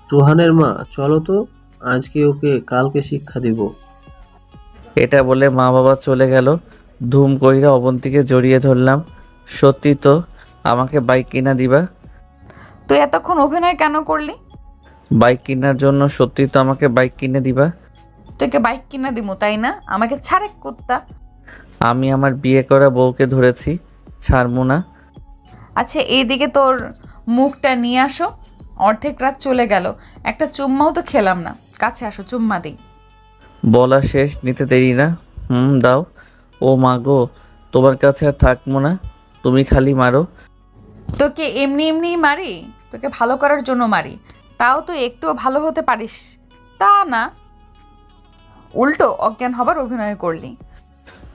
রোহানের মা, চলো তো, আজকে ওকে কালকে শিক্ষা দিব। এটা বলে মা বাবা চলে গেল। ধুম কইরা অবন্তীকে জড়িয়ে ধরলাম। সত্যি তো আমাকে বাইক কিনা দিবা? তুই এতক্ষণ অভিনয় কেন করলি? বাইক কেনার জন্য। সত্যি তো আমাকে বাইক কিনে দিবা? তোকে বাইক কিনা দিব তাই না? আমাকে ছাড়ে কুত্তা। আমি আমার বিয়ে করা বউকে ধরেছি, ছাড়বো না। আচ্ছা এইদিকে তোর মুখটা নিয়ে আসো, অর্ধেক রাত চলে গেল, একটা চুম্মাও তো খেলাম না, কাছে আসো চুম্মা দিই। বলা শেষ, নিতে দেরি না। দাও। ও মা গো, তোমার কাছে আর থাকবো না, তুমি খালি মারো। তোকে এমনি এমনি মারি? তোকে ভালো করার জন্য মারি, তাও তুই একটুও ভালো হতে পারিস তা না, উল্টো অজ্ঞান হবার অভিনয় করলি।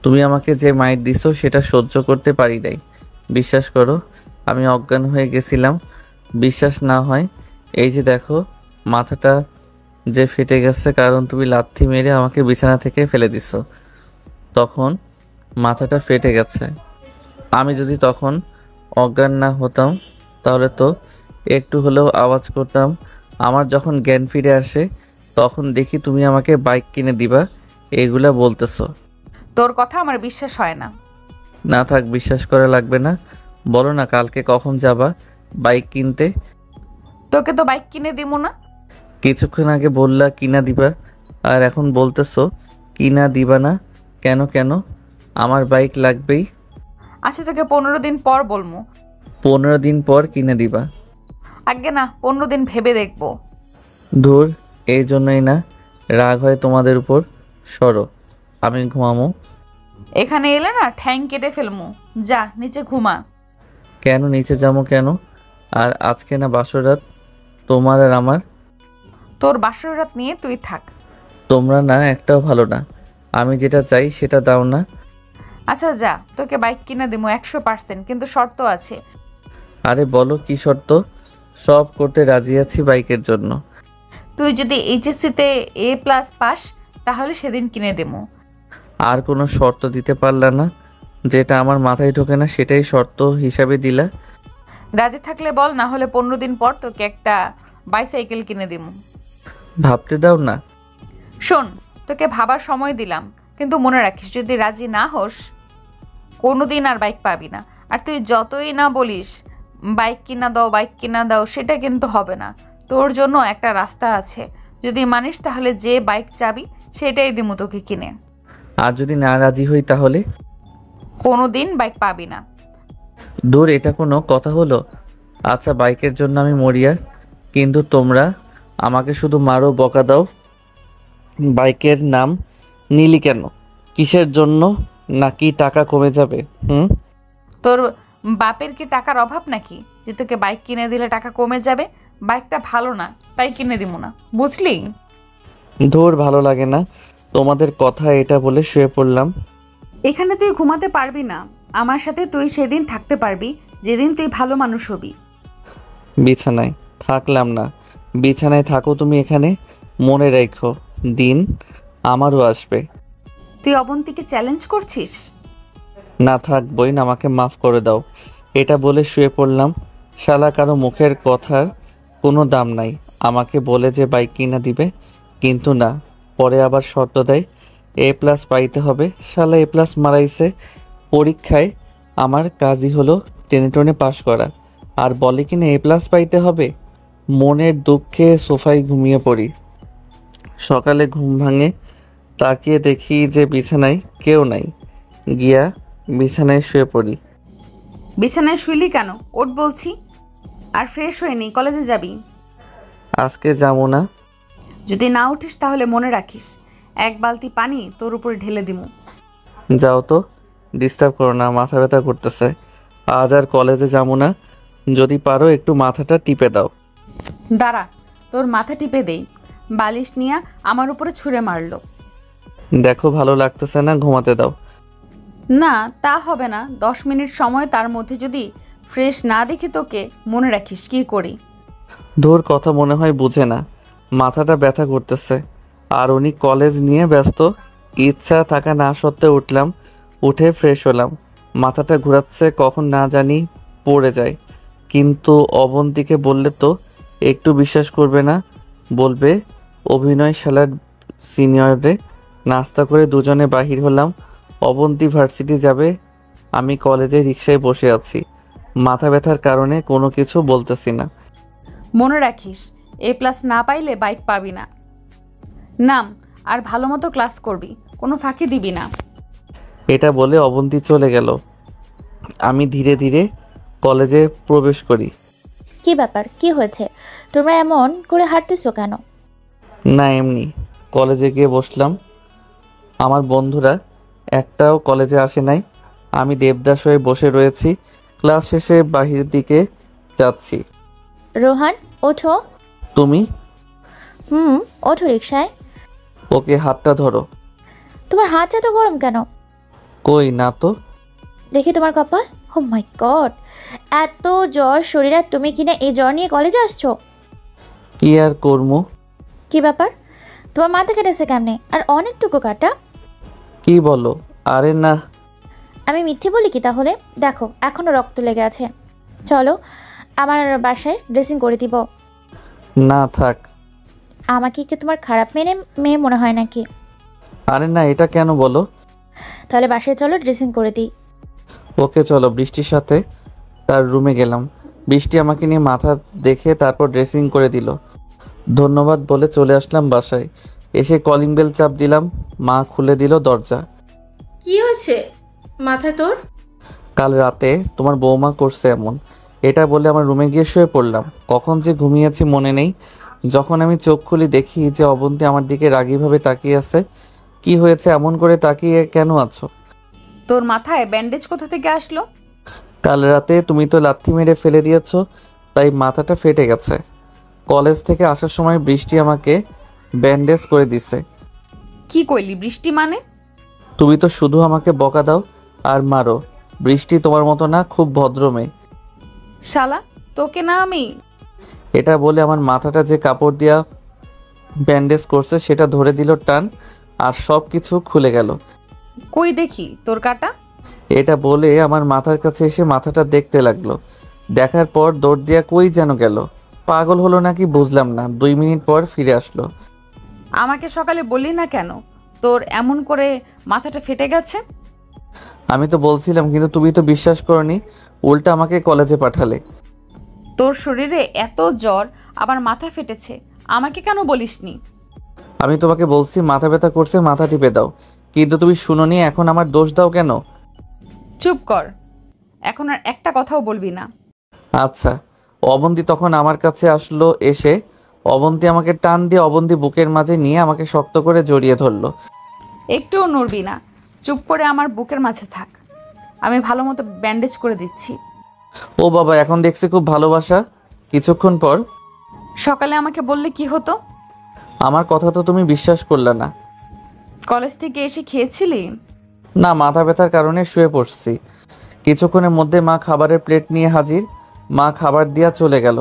তুমি আমাকে যে মাইর দিছো সেটা সহ্য করতে পারি নাই। বিশ্বাস করো, আমি অজ্ঞান হয়ে গেছিলাম। বিশ্বাস না হয় এই যে দেখো, মাথাটা যে ফেটে গেছে, কারণ তুমি লাথি মেরে আমাকে বিছানা থেকে ফেলে দিছো, তখন মাথাটা ফেটে গেছে। আমি যদি তখন অজ্ঞান না হতাম তাহলে তো একটু হলেও আওয়াজ করতাম। আমার যখন জ্ঞান ফিরে আসে তখন দেখি তুমি আমাকে বাইক কিনে দিবা, এগুলা বলতেছো। তোর কথা আমার বিশ্বাস হয় না। না থাক, বিশ্বাস করা লাগবে না। বলো না কালকে কখন যাবা বাইক কিনতে? তোকে তো বাইক কিনে দিব না। কিছুক্ষণ আগে বললা কিনা দিবা, আর এখন বলতেছো কিনা দিবা না। কেন কেন? আমার বাইক লাগবেই। আচ্ছা তোকে 15 দিন পর বলবো। 15 দিন পর কিনে দিবা? আগে না, 15 দিন ভেবে দেখবো। ধুর, এই জন্যই না রাগ হয় তোমাদের উপর। সরো, আমি ঘুমামো। এখানে এলে না ঠ্যাং কেটে ফেলমু, যা নিচে ঘুমা। কেন নিচে যাবো কেন? আর আজকে না বাসরাত তোমার আর আমার? তোর বাসর রাত নিয়ে তুই থাক। তোমরা না একটাও ভালো না, আমি যেটা চাই সেটা দাও না। আচ্ছা যা, তোকে বাইক কিনে দিব 100%, কিন্তু শর্ত আছে। আরে বলো কি শর্ত? সব করতে রাজি আছি বাইকের জন্য। তুই যদি এইচএসসিতে A+ পাস তাহলে সেদিন কিনে দেবো। আর কোনো শর্ত দিতে পারলা না? যেটা আমার মাথায় ঢোকে না সেটাই শর্ত হিসাবে দিলা। রাজি থাকলে বল, না হলে 15 দিন পর তোকে একটা বাইসাইকেল কিনে দিব। ভাবতে দাও না। শোন, তোকে ভাবার সময় দিলাম, কিন্তু মনে রাখিস যদি রাজি না হোস কোনোদিন আর বাইক পাবি না। আর তুই যতই না বলিস বাইক কিনা দাও বাইক কিনা দাও, সেটা কিন্তু হবে না। তোর জন্য একটা রাস্তা আছে, যদি মানিস তাহলে যে বাইক চাবি সেটাই দিমু তোকে কিনে। আর যদি না রাজি হই তাহলে? কোনোদিন বাইক পাবি না। দূর, এটা কোনো কথা হলো? আচ্ছা বাইকের জন্য আমি মরিয়া, কিন্তু তোমরা আমাকে শুধু মারো, বকা দাও। বাইকের নাম নিলি কেন? কিসের জন্য? নাকি টাকা কমে যাবে? তোর বাপের কি টাকার অভাব নাকি যে তোকে বাইক কিনে দিলে টাকা কমে যাবে? বাইকটা ভালো না তাই কিনে দিব না, বুঝলি? ধুর, ভালো লাগে না তোমাদের কথা। এটা বলে শুয়ে পড়লাম। এখানে তুই ঘুমাতে পারবি না, আমার সাথে তুই সেদিন থাকতে পারবি যেদিন তুই ভালো মানুষ হবি। বিছানায় থাকলাম না, বিছানায় থাকো তুমি এখানে। মনে রেখো দিন আমারও আসবে। তুই অবন্তীকে চ্যালেঞ্জ করছিস? না থাক বইন, আমাকে মাফ করে দাও। এটা বলে শুয়ে পড়লাম। শালা কারো মুখের কথার কোনো দাম নাই। আমাকে বলে যে বাইক কিনা দিবে, কিন্তু না, পরে আবার শর্ত দেয় A+ পাইতে হবে। শালা A+ মারাইছে পরীক্ষায়। আমার কাজই হলো টেনে টেনে পাশ করা, আর বলে কিনা A+ পাইতে হবে। মনের দুঃখে সোফায় ঘুমিয়ে পড়ি। সকালে ঘুম ভাঙে, তাকিয়ে দেখি যে বিছানায় কেউ নাই। গিয়া বিছানায় শুয়ে পড়ি। বিছানায় শুইলি কেন? ওঠ বলছি। আর ফ্রেশ হয়ে নি, কলেজে যাবি। আজকে যাবো না। যদি না উঠিস তাহলে মনে রাখিস এক বালতি পানি তোর উপরে ঢেলে দিমু। যাও তো, ডিস্টার্ব করো না, মাথা ব্যথা করতেছে। আজ আর কলেজে যাবো না। যদি পারো একটু মাথাটা টিপে দাও। দাঁড়া, তোর মাথা টিপে দেই। বালিশ নিয়ে আমার উপরে ছুঁড়ে মারলো। দেখো ভালো লাগতেছে না, ঘুমাতে দাও। না, তা হবে না। 10 মিনিট সময়, তার মধ্যে যদি ফ্রেশ না দেখি তোকে, মনে রাখিস কি করি। ধুর, কথা মনে হয় বুঝে না। মাথাটা ব্যথা করতেছে আর উনি কলেজ নিয়ে ব্যস্ত। ইচ্ছা থাকা না সত্ত্বেও উঠলাম, উঠে ফ্রেশ হলাম। মাথাটা ঘোরাচ্ছে, কখন না জানি পড়ে যায়। কিন্তু অবন্তীকে বললে তো একটু বিশ্বাস করবে না, বলবে অভিনয় শালার সিনিয়রে। নাস্তা করে দুজনে বাহির হলাম। অবন্তী ভার্সিটি যাবে, আমি কলেজে রিকশায় বসে আছি। মাথা ব্যথার কারণে কোনো কিছু বলতেছি না। মনে রাখিস, A+ না পাইলে বাইক পাবি না। নাম, আর ভালো মতো ক্লাস করবি, কোনো ফাঁকি দিবি না। এটা বলে অবন্তী চলে গেল। আমি ধীরে ধীরে কলেজে প্রবেশ করি। কি ব্যাপার, কি হয়েছে? তোমরা এমন করে হাঁটতেছো কেন? না এমনি। কলেজে গিয়ে বসলাম। আমার বন্ধুরা একটাও কলেজে আসে নাই। আমি দেবদাস হয়ে বসে রয়েছি। ক্লাস শেষে বাহিরের দিকে যাচ্ছি। রোহান, ওঠো। তুমি? ওঠো রিকশায়। ওকে, হাতটা ধরো। তোমার হাত এত গরম কেন? কই না তো। দেখি তোমার কপাল। ও মাই গড, এত জ্বর শরীরে, তুমি কিনা এই জ্বর নিয়ে কলেজে আসছো? কি আর করমু। কি ব্যাপার, তোমার মাথা কেটেছে কেমনে? আর অনেকটুকু কাটা। কি বলো? আরে না। আমি মিথ্যে বলি কি তাহলে? দেখো এখনো রক্ত লেগে আছে। চলো আমার বাসায় ড্রেসিং করে দিব। না থাক। আমাকে কি তোমার খারাপ মেয়ে মনে হয় নাকি? আরে না, এটা কেন বলো? তাহলে বাসায় চলো, ড্রেসিং করে দিই। ওকে চলো। বৃষ্টির সাথে তার রুমে গেলাম। বৃষ্টি আমাকে নিয়ে মাথা দেখে তারপর ড্রেসিং করে দিল। ধন্যবাদ বলে চলে আসলাম বাসায়। এসে কলিং বেল চাপ দিলাম, মা খুলে দিল দরজা। কি হয়েছে মাথায় তোর? কাল রাতে তোমার বৌমা করছে এমন। এটা বলে আমার রুমে গিয়ে শুয়ে পড়লাম। কখন যে ঘুমিয়েছি মনে নেই। যখন আমি চোখ খুলি দেখি যে অবন্তী আমার দিকে রাগীভাবে তাকিয়ে আছে। কি হয়েছে, এমন করে তাকিয়ে কেন আছো? তোর মাথায় ব্যান্ডেজ কোথা থেকে আসলো? কাল রাতে তুমি তো লাথি মেরে ফেলে দিয়েছো, তাই মাথাটা ফেটে গেছে। কলেজ থেকে আসার সময় বৃষ্টি আমাকে ব্যান্ডেজ করে দিছে। কি কইলি বৃষ্টি মানে? তুমি তো শুধু আমাকে বকা দাও আর মারো। বৃষ্টি তোমার মতো না, খুব ভদ্র মেয়ে। শালা, তোকে না আমি। এটা বলে আমার মাথাটা যে কাপড় দিয়া ব্যান্ডেজ করছে সেটা ধরে দিল টান, আর সব কিছু খুলে গেল। কই দেখি তোর কাটা। এটা বলে আমার মাথার কাছে এসে মাথাটা দেখতে লাগলো। দেখার পর দৌড় দিয়া কই যেন গেল। পাগল হলো নাকি বুঝলাম না। 2 মিনিট পর ফিরে আসলো। আমাকে সকালে বললি না কেন তোর এমন করে মাথাটা ফেটে গেছে? আমি তো বলছিলাম, কিন্তু তুমি তো বিশ্বাস করনি, উল্টা আমাকে কলেজে পাঠালে। তোর শরীরে এত জ্বর, আবার মাথা ফেটেছে, আমাকে কেন বলিসনি? আমি তোমাকে বলছি মাথা ব্যথা করছে, মাথা টিপে দাও, কিন্তু তুমি শুনোনি। এখন আমার দোষ দাও কেন? চুপ কর, এখন আর একটা কথাও বলবি না। আচ্ছা। অবন্তী তখন আমার কাছে আসলো। এসে অবন্তী আমাকে টান দিয়ে অবন্তী বুকের মাঝে নিয়ে আমাকে শক্ত করে জড়িয়ে ধরলো। একটুও নড়বি না, চুপ করে আমার বুকের মাঝে থাক, আমি ভালো মতো ব্যান্ডেজ করে দিচ্ছি। ও বাবা, এখন দেখছি খুব ভালোবাসা। কিছুক্ষণ পর, সকালে আমাকে বললে কি হতো? আমার কথা তো তুমি বিশ্বাস করলে না। কলেজ থেকে এসে খেয়েছিলি? না, মাথা ব্যথার কারণে শুয়ে পড়ছি। কিছুক্ষণের মধ্যে মা খাবারের প্লেট নিয়ে হাজির। মা খাবার দিয়া চলে গেল।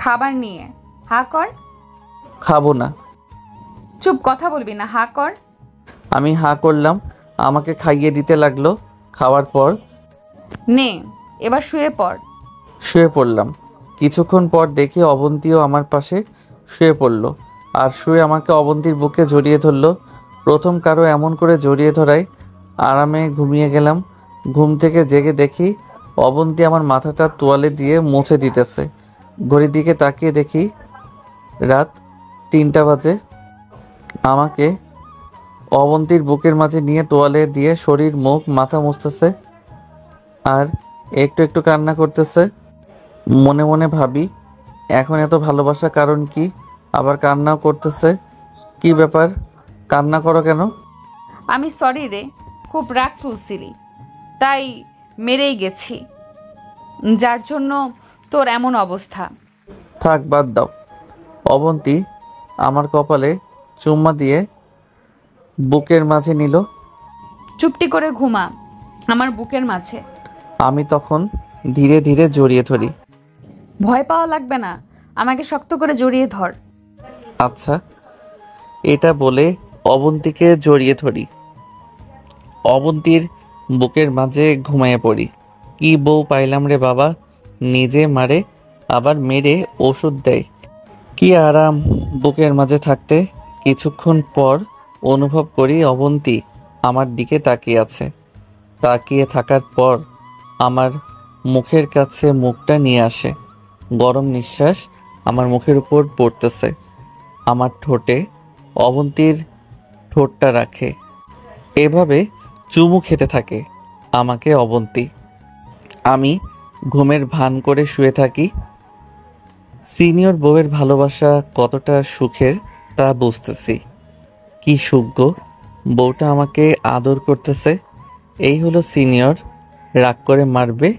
খাবার নিয়ে হা কর। খাবো না। চুপ, কথা বলবি না, হা কর। আমি হা করলাম। আমাকে খাইয়ে দিতে লাগলো। খাওয়ার পর, নে এবার শুয়ে পড়। শুয়ে পড়লাম। কিছুক্ষণ পর দেখি অবন্তীও আমার পাশে শুয়ে পড়লো, আর শুয়ে আমাকে অবন্তীর বুকে জড়িয়ে ধরলো। প্রথম কারো এমন করে জড়িয়ে ধরায় আরামে ঘুমিয়ে গেলাম। ঘুম থেকে জেগে দেখি অবন্তী আমার মাথাটা তোয়ালে দিয়ে মুছে দিতেছে। ঘড়ির দিকে তাকিয়ে দেখি রাত 3টা বাজে। আমাকে অবন্তীর বুকের মাঝে নিয়ে তোয়ালে দিয়ে শরীর, মুখ, মাথা মুছতেছে আর একটু একটু কান্না করতেছে। মনে মনে ভাবি, এখন এত ভালোবাসা কারণ কি? আবার কান্নাও করতেছে, কি ব্যাপার? কান্না করো কেন? আমি সরি রে, খুব রাগ তুলছিলি, তাই মেরেই গেছি, যার জন্য তোর এমন অবস্থা। থাক, বাদ দাও। অবন্তী আমার কপালে চুম্মা দিয়ে বুকের মাঝে নিল। চুপটি করে ঘুমা আমার বুকের মাঝে। আমি তখন ধীরে ধীরে জড়িয়ে ধরি। ভয় পাওয়া লাগবে না, আমাকে শক্ত করে জড়িয়ে ধর। আচ্ছা। এটা বলে অবন্তীকে জড়িয়ে ধরি। অবন্তীর বুকের মাঝে ঘুমাইয়ে পড়ি। কি বউ পাইলাম রে বাবা, নিজে মারে আবার মেরে ওষুধ দেয়। কি আরাম বুকের মাঝে থাকতে। কিছুক্ষণ পর অনুভব করি অবন্তী আমার দিকে তাকিয়ে আছে। তাকিয়ে থাকার পর আমার মুখের কাছে মুখটা নিয়ে আসে। গরম নিঃশ্বাস আমার মুখের উপর পড়তেছে। আমার ঠোঁটে অবন্তীর ঠোঁটটা রাখে। এভাবে চুমু খেতে থাকে আমাকে অবন্তী। আমি ঘুমের ভান করে শুয়ে থাকি। সিনিয়র বউয়ের ভালোবাসা কতটা সুখের তা বুঝতেছি। কি সুখ গো, বউটা আমাকে আদর করতেছে। এই হলো সিনিয়র, রাগ করে মারবে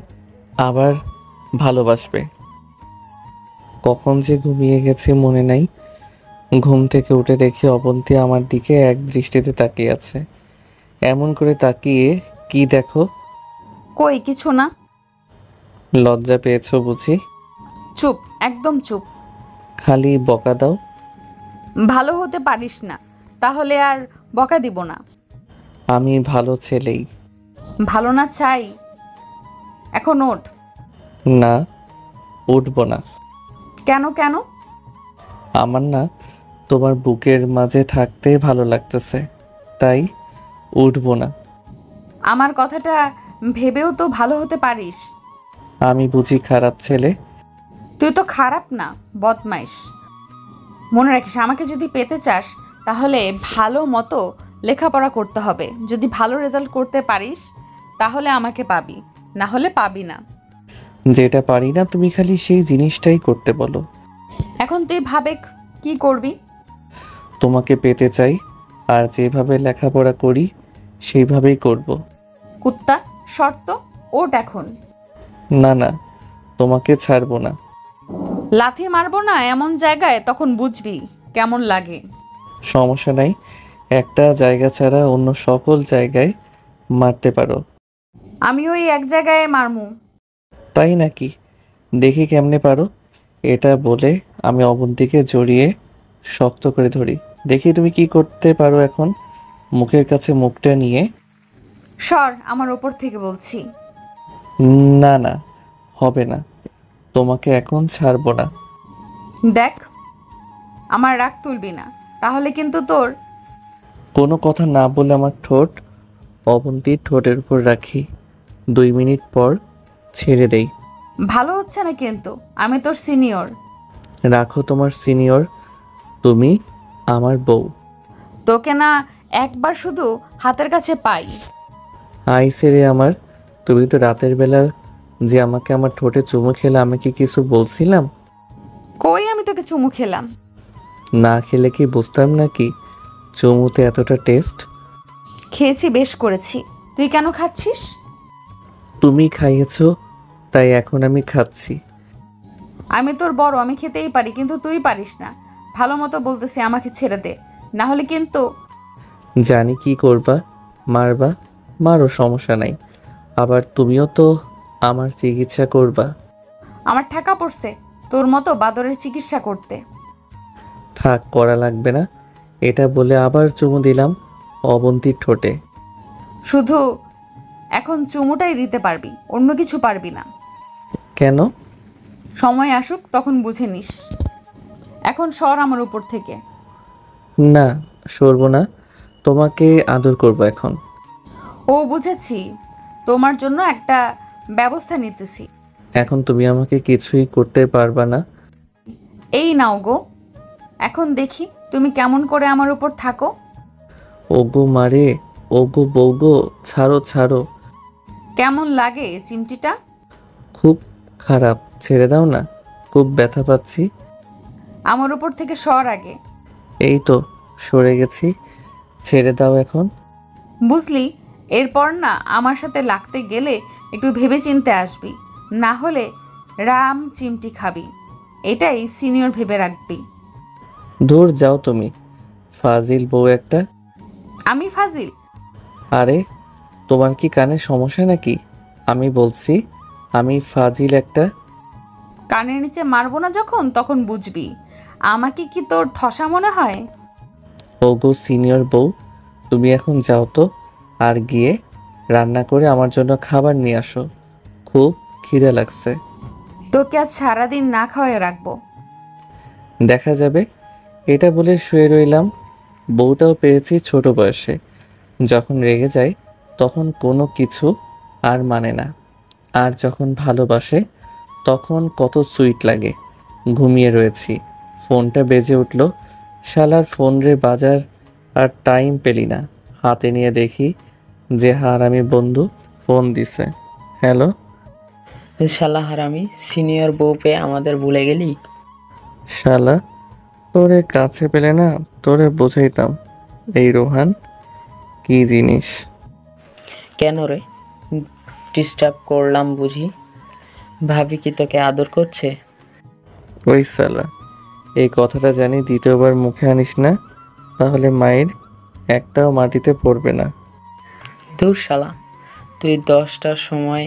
আবার ভালোবাসবে। কখন যে ঘুমিয়ে গেছে মনে নাই। ঘুম থেকে উঠে দেখি অবন্তী আমার দিকে এক দৃষ্টিতে তাকিয়ে আছে। এমন করে তাকিয়ে কি দেখো? কই কিছু না। লজ্জা পেয়েছো বুঝি? চুপ, একদম চুপ। খালি বকা দাও। ভালো হতে পারিস না, তাহলে আর বকা দিব না। আমি ভালো ছেলেই। ভালো না চাই, এখন ওঠ। না, উঠবো না। কেন কেন? আমার না তোমার বুকের মাঝে থাকতে ভালো লাগতেছে, তাই উঠবো না। আমার কথাটা ভেবেও তো ভালো হতে পারিস। আমি বুঝি খারাপ ছেলে? তুই তো খারাপ না, বদমাইশ। মনে রাখিস, আমাকে যদি পেতে চাস তাহলে ভালো মতো লেখাপড়া করতে হবে। যদি ভালো রেজাল্ট করতে পারিস তাহলে আমাকে পাবি, না হলে পাবি না। যেটা পারি না তুমি খালি সেই জিনিসটাই করতে বলো। এখন তুই ভাবে কি করবি? তোমাকে পেতে চাই, আর যেভাবে লেখাপড়া করি সেইভাবেই করব। কুত্তা, শর্ত ওঠ এখন। না না, তোমাকে ছাড়বো না। লাথি মারবো না এমন জায়গায়, তখন বুঝবি কেমন লাগে। সমস্যা নাই, একটা জায়গা ছাড়া অন্য সকল জায়গায় মারতে পারো। আমি ওই এক জায়গায় মারমু। তাই নাকি? দেখি কেমনে পারো। এটা বলে আমি অবন্তীকে জড়িয়ে শক্ত করে ধরি। দেখি তুমি কি করতে পারো এখন। মুখের কাছে মুখটা নিয়ে। সর আমার ওপর থেকে বলছি। না না, হবে না, তোমাকে এখন ছাড়বো না। দেখ, আমার রাগ তুলবি না, তাহলে কিন্তু তোর। কোনো কথা না বলে আমার ঠোঁট অবন্তীর ঠোঁটের উপর রাখি। 2 মিনিট পর ছেড়ে দেই। ভালো হচ্ছে না কিন্তু, আমি তোর সিনিয়র। রাখো তোমার সিনিয়র, তুমি আমার বউ। তোকে না একবার শুধু হাতের কাছে পাই। আইসে রে আমার, তুমি তো রাতের বেলা যে আমাকে আমার ঠোঁটে চুমু খেলে আমি কি কিছু বলছিলাম? কই আমি তোকে চুমু খেলাম? না খেলে কি বুঝতাম নাকি চুমুতে এতটা টেস্ট? খেয়েছি, বেশ করেছি। তুই কেন খাচ্ছিস? তুমি খাইয়েছো তাই এখন আমি খাচ্ছি। আমি তোর বড়, আমি খেতেই পারি, কিন্তু তুই পারিস না। ভালো মতো বলতেছি, আমাকে ছেড়ে দে, না হলে কিন্তু। জানি কি করবা, মারবা, মারো, সমস্যা নাই। আবার তুমিও তো আমার চিকিৎসা করবা। আমার ঠেকা পড়ছে তোর মতো বাদরের চিকিৎসা করতে। থাক, করা লাগবে না। এটা বলে আবার চুমু দিলাম অবন্তীর ঠোঁটে। শুধু এখন চুমুটাই দিতে পারবি, অন্য কিছু পারবি না। কেন? সময় আসুক তখন বুঝে নিস। এখন সর আমার উপর থেকে। না, সরবো না, তোমাকে আদর করবো এখন। ও বুঝেছি, তোমার জন্য একটা ব্যবস্থা নিতেছি। এখন তুমি আমাকে কিছুই করতে পারবা না। এই নাও গো, এখন দেখি তুমি কেমন করে আমার উপর থাকো। ওগো মারে, ওগো বউগো, ছাড়ো ছাড়ো। কেমন লাগে চিমটিটা? খুব খারাপ, ছেড়ে দাও না, খুব ব্যথা পাচ্ছি। আমার উপর থেকে সর আগে। এই তো সরে গেছি। ছেড়ে দাও এখন। বুঝলি, এরপর না আমার সাথে লাগতে গেলে একটু ভেবে চিনতে আসবি, না হলে রাম চিমটি খাবি। এটাই সিনিয়র ভেবে রাখবি। দূর যাও তুমি, ফাজিল বউ একটা। আমি ফাজিল? আরে তোমার কি কানে সমস্যা নাকি? আমি বলছি আমি ফাজিল একটা। কানের নিচে মারবো না যখন, তখন বুঝবি। আমাকে কি তোর ঠসা মনে হয়? ওগো সিনিয়র বউ, তুমি এখন যাও তো, আর গিয়ে রান্না করে আমার জন্য খাবার নিয়ে আসো, খুব খিদে লাগছে। তোকে আজ সারাদিন না খাওয়াই রাখবো। দেখা যাবে। এটা বলে শুয়ে রইলাম। বউটাও পেয়েছি ছোট বয়সে, যখন রেগে যায় তখন কোনো কিছু আর মানে না, আর যখন ভালোবাসে তখন কত সুইট লাগে। ঘুমিয়ে রয়েছি, ফোনটা বেজে উঠল। শালার ফোন রে বাজার, আর টাইম পেলি না। হাতে নিয়ে দেখি যে হারামি বন্ধু ফোন দিছে। হ্যালো। শালা হারামি, সিনিয়র বউ পেয়ে আমাদের ভুলে গেলি? শালা, তোরে কাছে পেলে না তোরে বোঝাইতাম এই রোহান কি জিনিস। কেন রে, ডিস্টার্ব করলাম বুঝি? ভাবি কি তোকে আদর করছে? ওই শালা, এই কথাটা জানি দ্বিতীয়বার মুখে আনিস না, তাহলে মায়ের একটাও মাটিতে পড়বে না। দূর শালা, তুই 10টার সময়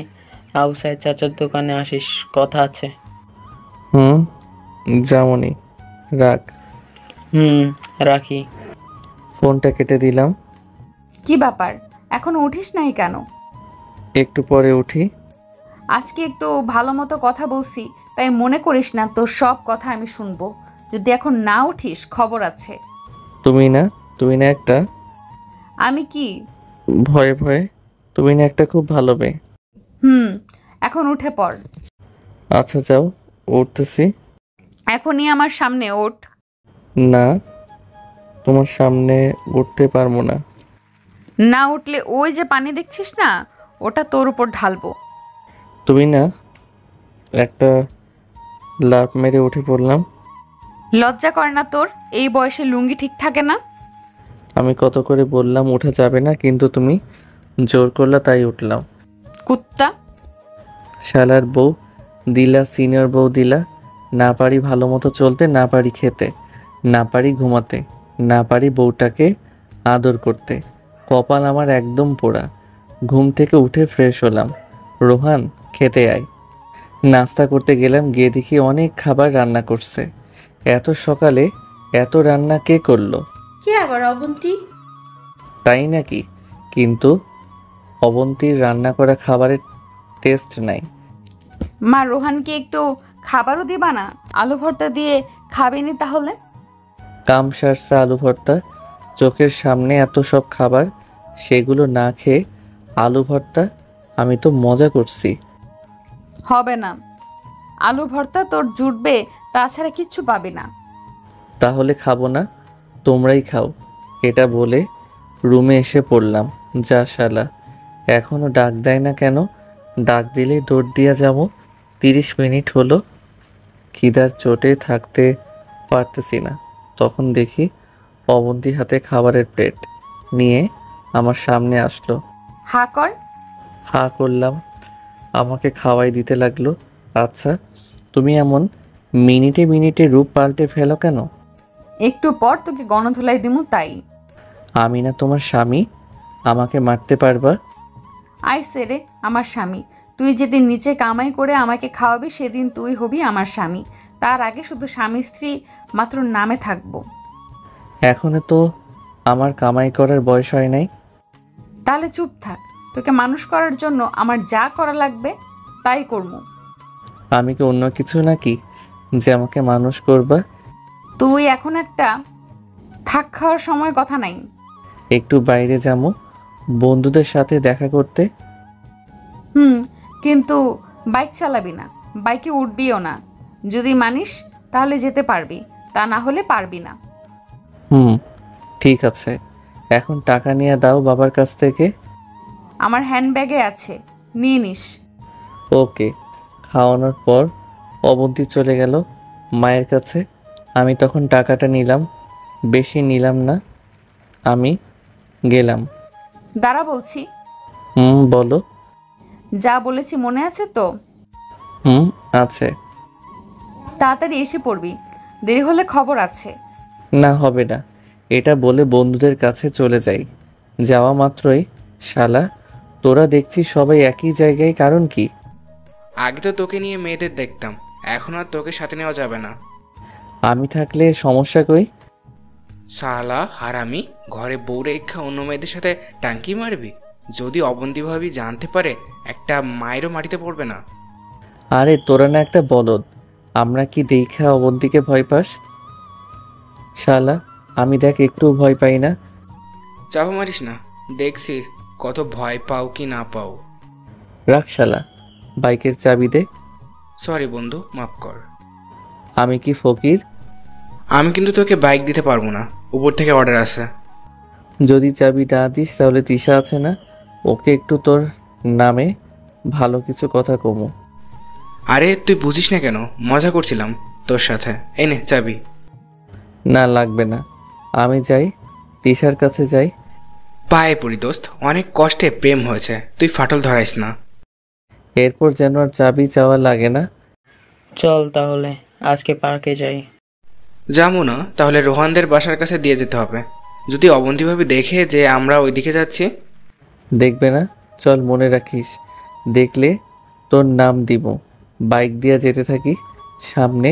আউসাই চাচার দোকানে আসিস, কথা আছে। যেমনই, রাখ। রাখি। ফোনটা কেটে দিলাম। কি ব্যাপার, এখনো উঠিস নাই কেন? একটু পরে উঠি। আজকে একটু ভালো মতো কথা বলছি, তাই মনে করিস না তোর সব কথা আমি শুনবো। যদি এখন না উঠিস খবর আছে। তুমি না একটা আমি কি? ভয়ে ভয়ে, তুমি না একটা খুব ভালো মেয়ে। এখন উঠে পড়। আচ্ছা যাও, উঠতেছি। এখনই আমার সামনে ওঠ। না, তোমার সামনে উঠতে পারবো না। না উঠলে ওই যে পানি দেখছিস না, ওটা তোর উপর ঢালবো। তুমি না একটা লাফ মেরে উঠে পড়লাম। লজ্জা করে না তোর? এই বয়সে লুঙ্গি ঠিক থাকে না? আমি কত করে বললাম উঠা যাবে না, কিন্তু তুমি জোর করলা তাই উঠলাম। কুত্তা শালার বউ দিলা, সিনিয়র বউ দিলা। না পারি ভালো মতো চলতে, না পারি খেতে, না পারি ঘুমাতে, না পারি বউটাকে আদর করতে। কপাল আমার একদম পোড়া। ঘুম থেকে উঠে ফ্রেশ হলাম। রোহান খেতে আয়। নাস্তা করতে গেলাম, গিয়ে দেখি অনেক খাবার রান্না করছে। এত সকালে এত রান্না কে করলো? কে আবার? অবন্তী। তাই নাকি? কিন্তু অবন্তীর রান্না করা খাবারের টেস্ট নাই। মা রোহানকে একটু খাবারও দিবা না? আলু ভর্তা দিয়ে খাবেনি তাহলে? কাম সারছে আলু ভর্তা, চোখের সামনে এত সব খাবার, সেগুলো না খেয়ে আলু ভর্তা? আমি তো মজা করছি। হবে না, আলু ভর্তা তোর জুটবে, তাছাড়া কিচ্ছু পাবি না। তাহলে খাবো না, তোমরাই খাও। এটা বলে রুমে এসে পড়লাম। যা শালা, এখনো ডাক দেয় না কেন? ডাক দিলেই দৌড় দিয়া যাবো। 30 মিনিট হলো, খিদার চোটে থাকতে পারতেছি না। তখন দেখি অবন্তী হাতে খাবারের প্লেট নিয়ে আমার সামনে আসলো। হা কর। হা করলাম। আমাকে খাওয়াই দিতে লাগলো। আচ্ছা, তুমি এমন মিনিটে মিনিটে রূপ পাল্টে ফেলো কেন? একটু পর তোকে গণধোলাই দিমু তাই। আমি না তোমার স্বামী, আমাকে মারতে পারবা? আইসে রে আমার স্বামী। তুই যেদিন নিচে কামাই করে আমাকে খাওয়াবি সেদিন তুই হবি আমার স্বামী। তার আগে শুধু স্বামী স্ত্রী মাত্র নামে থাকবো। এখনো তো আমার কামাই করার বয়স হয় নাই। তাহলে চুপ থাক। তোকে মানুষ করার জন্য আমার যা করা লাগবে তাই করবো। আমি কি অন্য কিছু নাকি যে আমাকে মানুষ করবা? তুই এখন একটা থাক, খাওয়ার সময় কথা নাই। একটু বাইরে যাবো বন্ধুদের সাথে দেখা করতে। কিন্তু বাইক চালাবি না, বাইকে উঠবিও না। যদি মানিস তাহলে যেতে পারবি, তা না হলে পারবি না। ঠিক আছে। এখন টাকা নিয়ে দাও বাবার কাছ থেকে। আমার হ্যান্ডব্যাগে আছে, নিয়ে নিস। ওকে। খাওয়ানোর পর অবন্তী চলে গেল মায়ের কাছে। আমি তখন টাকাটা নিলাম, বেশি নিলাম না। আমি গেলাম। দাঁড়া বলছি। বলো। যা বলেছি মনে আছে তো? আছে। তাড়াতাড়ি এসে পড়বি, দেরি হলে খবর আছে। না, হবে না। এটা বলে বন্ধুদের কাছে চলে যাই। যাওয়া মাত্রই, শালা তোরা দেখছি সবাই একই জায়গায়, কারণ কি? আগে তো তোকে নিয়ে মেয়েদের দেখতাম, এখন আর তোকে সাথে নেওয়া যাবে না। আমি থাকলে সমস্যা কই? শালা হারামি, ঘরে বউ রেখা অন্য মেয়েদের সাথে টাঙ্কি মারবি? যদি অবন্তী ভাবি জানতে পারে, একটা মায়েরও মাটিতে পড়বে না। আরে তোরা না একটা বলদ, আমরা কি দেখা অবন্তীকে ভয় পাস? শালা আমি দেখ একটু ভয় পাই না। চাপা মারিস না, দেখছি কত ভয় পাও কি না পাও। রাখ শালা, বাইকের চাবি দে। সরি বন্ধু, মাফ কর। আমি কি ফকির? আমি কিন্তু তোকে বাইক দিতে পারবো না, উপর থেকে অর্ডার আছে। যদি চাবি না দিস তাহলে তিশা আছে না, ওকে একটু তোর নামে ভালো কিছু কথা কমো। আরে তুই বুঝিস না কেন, মজা করছিলাম তোর সাথে। এই নে চাবি। না লাগবে না, আমি যাই, তিশার কাছে যাই। পায়ে পড়ি দোস্ত, অনেক কষ্টে প্রেম হয়েছে, তুই ফাটল ধরাইস না। এরপর যেন আর চাবি চাওয়া লাগে না। চল তাহলে আজকে পার্কে যাই। যাবো না, তাহলে রোহানদের বাসার কাছে দিয়ে যেতে হবে। যদি অবন্তী ভাবি দেখে যে আমরা ওইদিকে যাচ্ছি। দেখবে না, চল মনে রাখিস, দেখলে তোর নাম দিব। বাইক দিয়ে যেতে থাকি, সামনে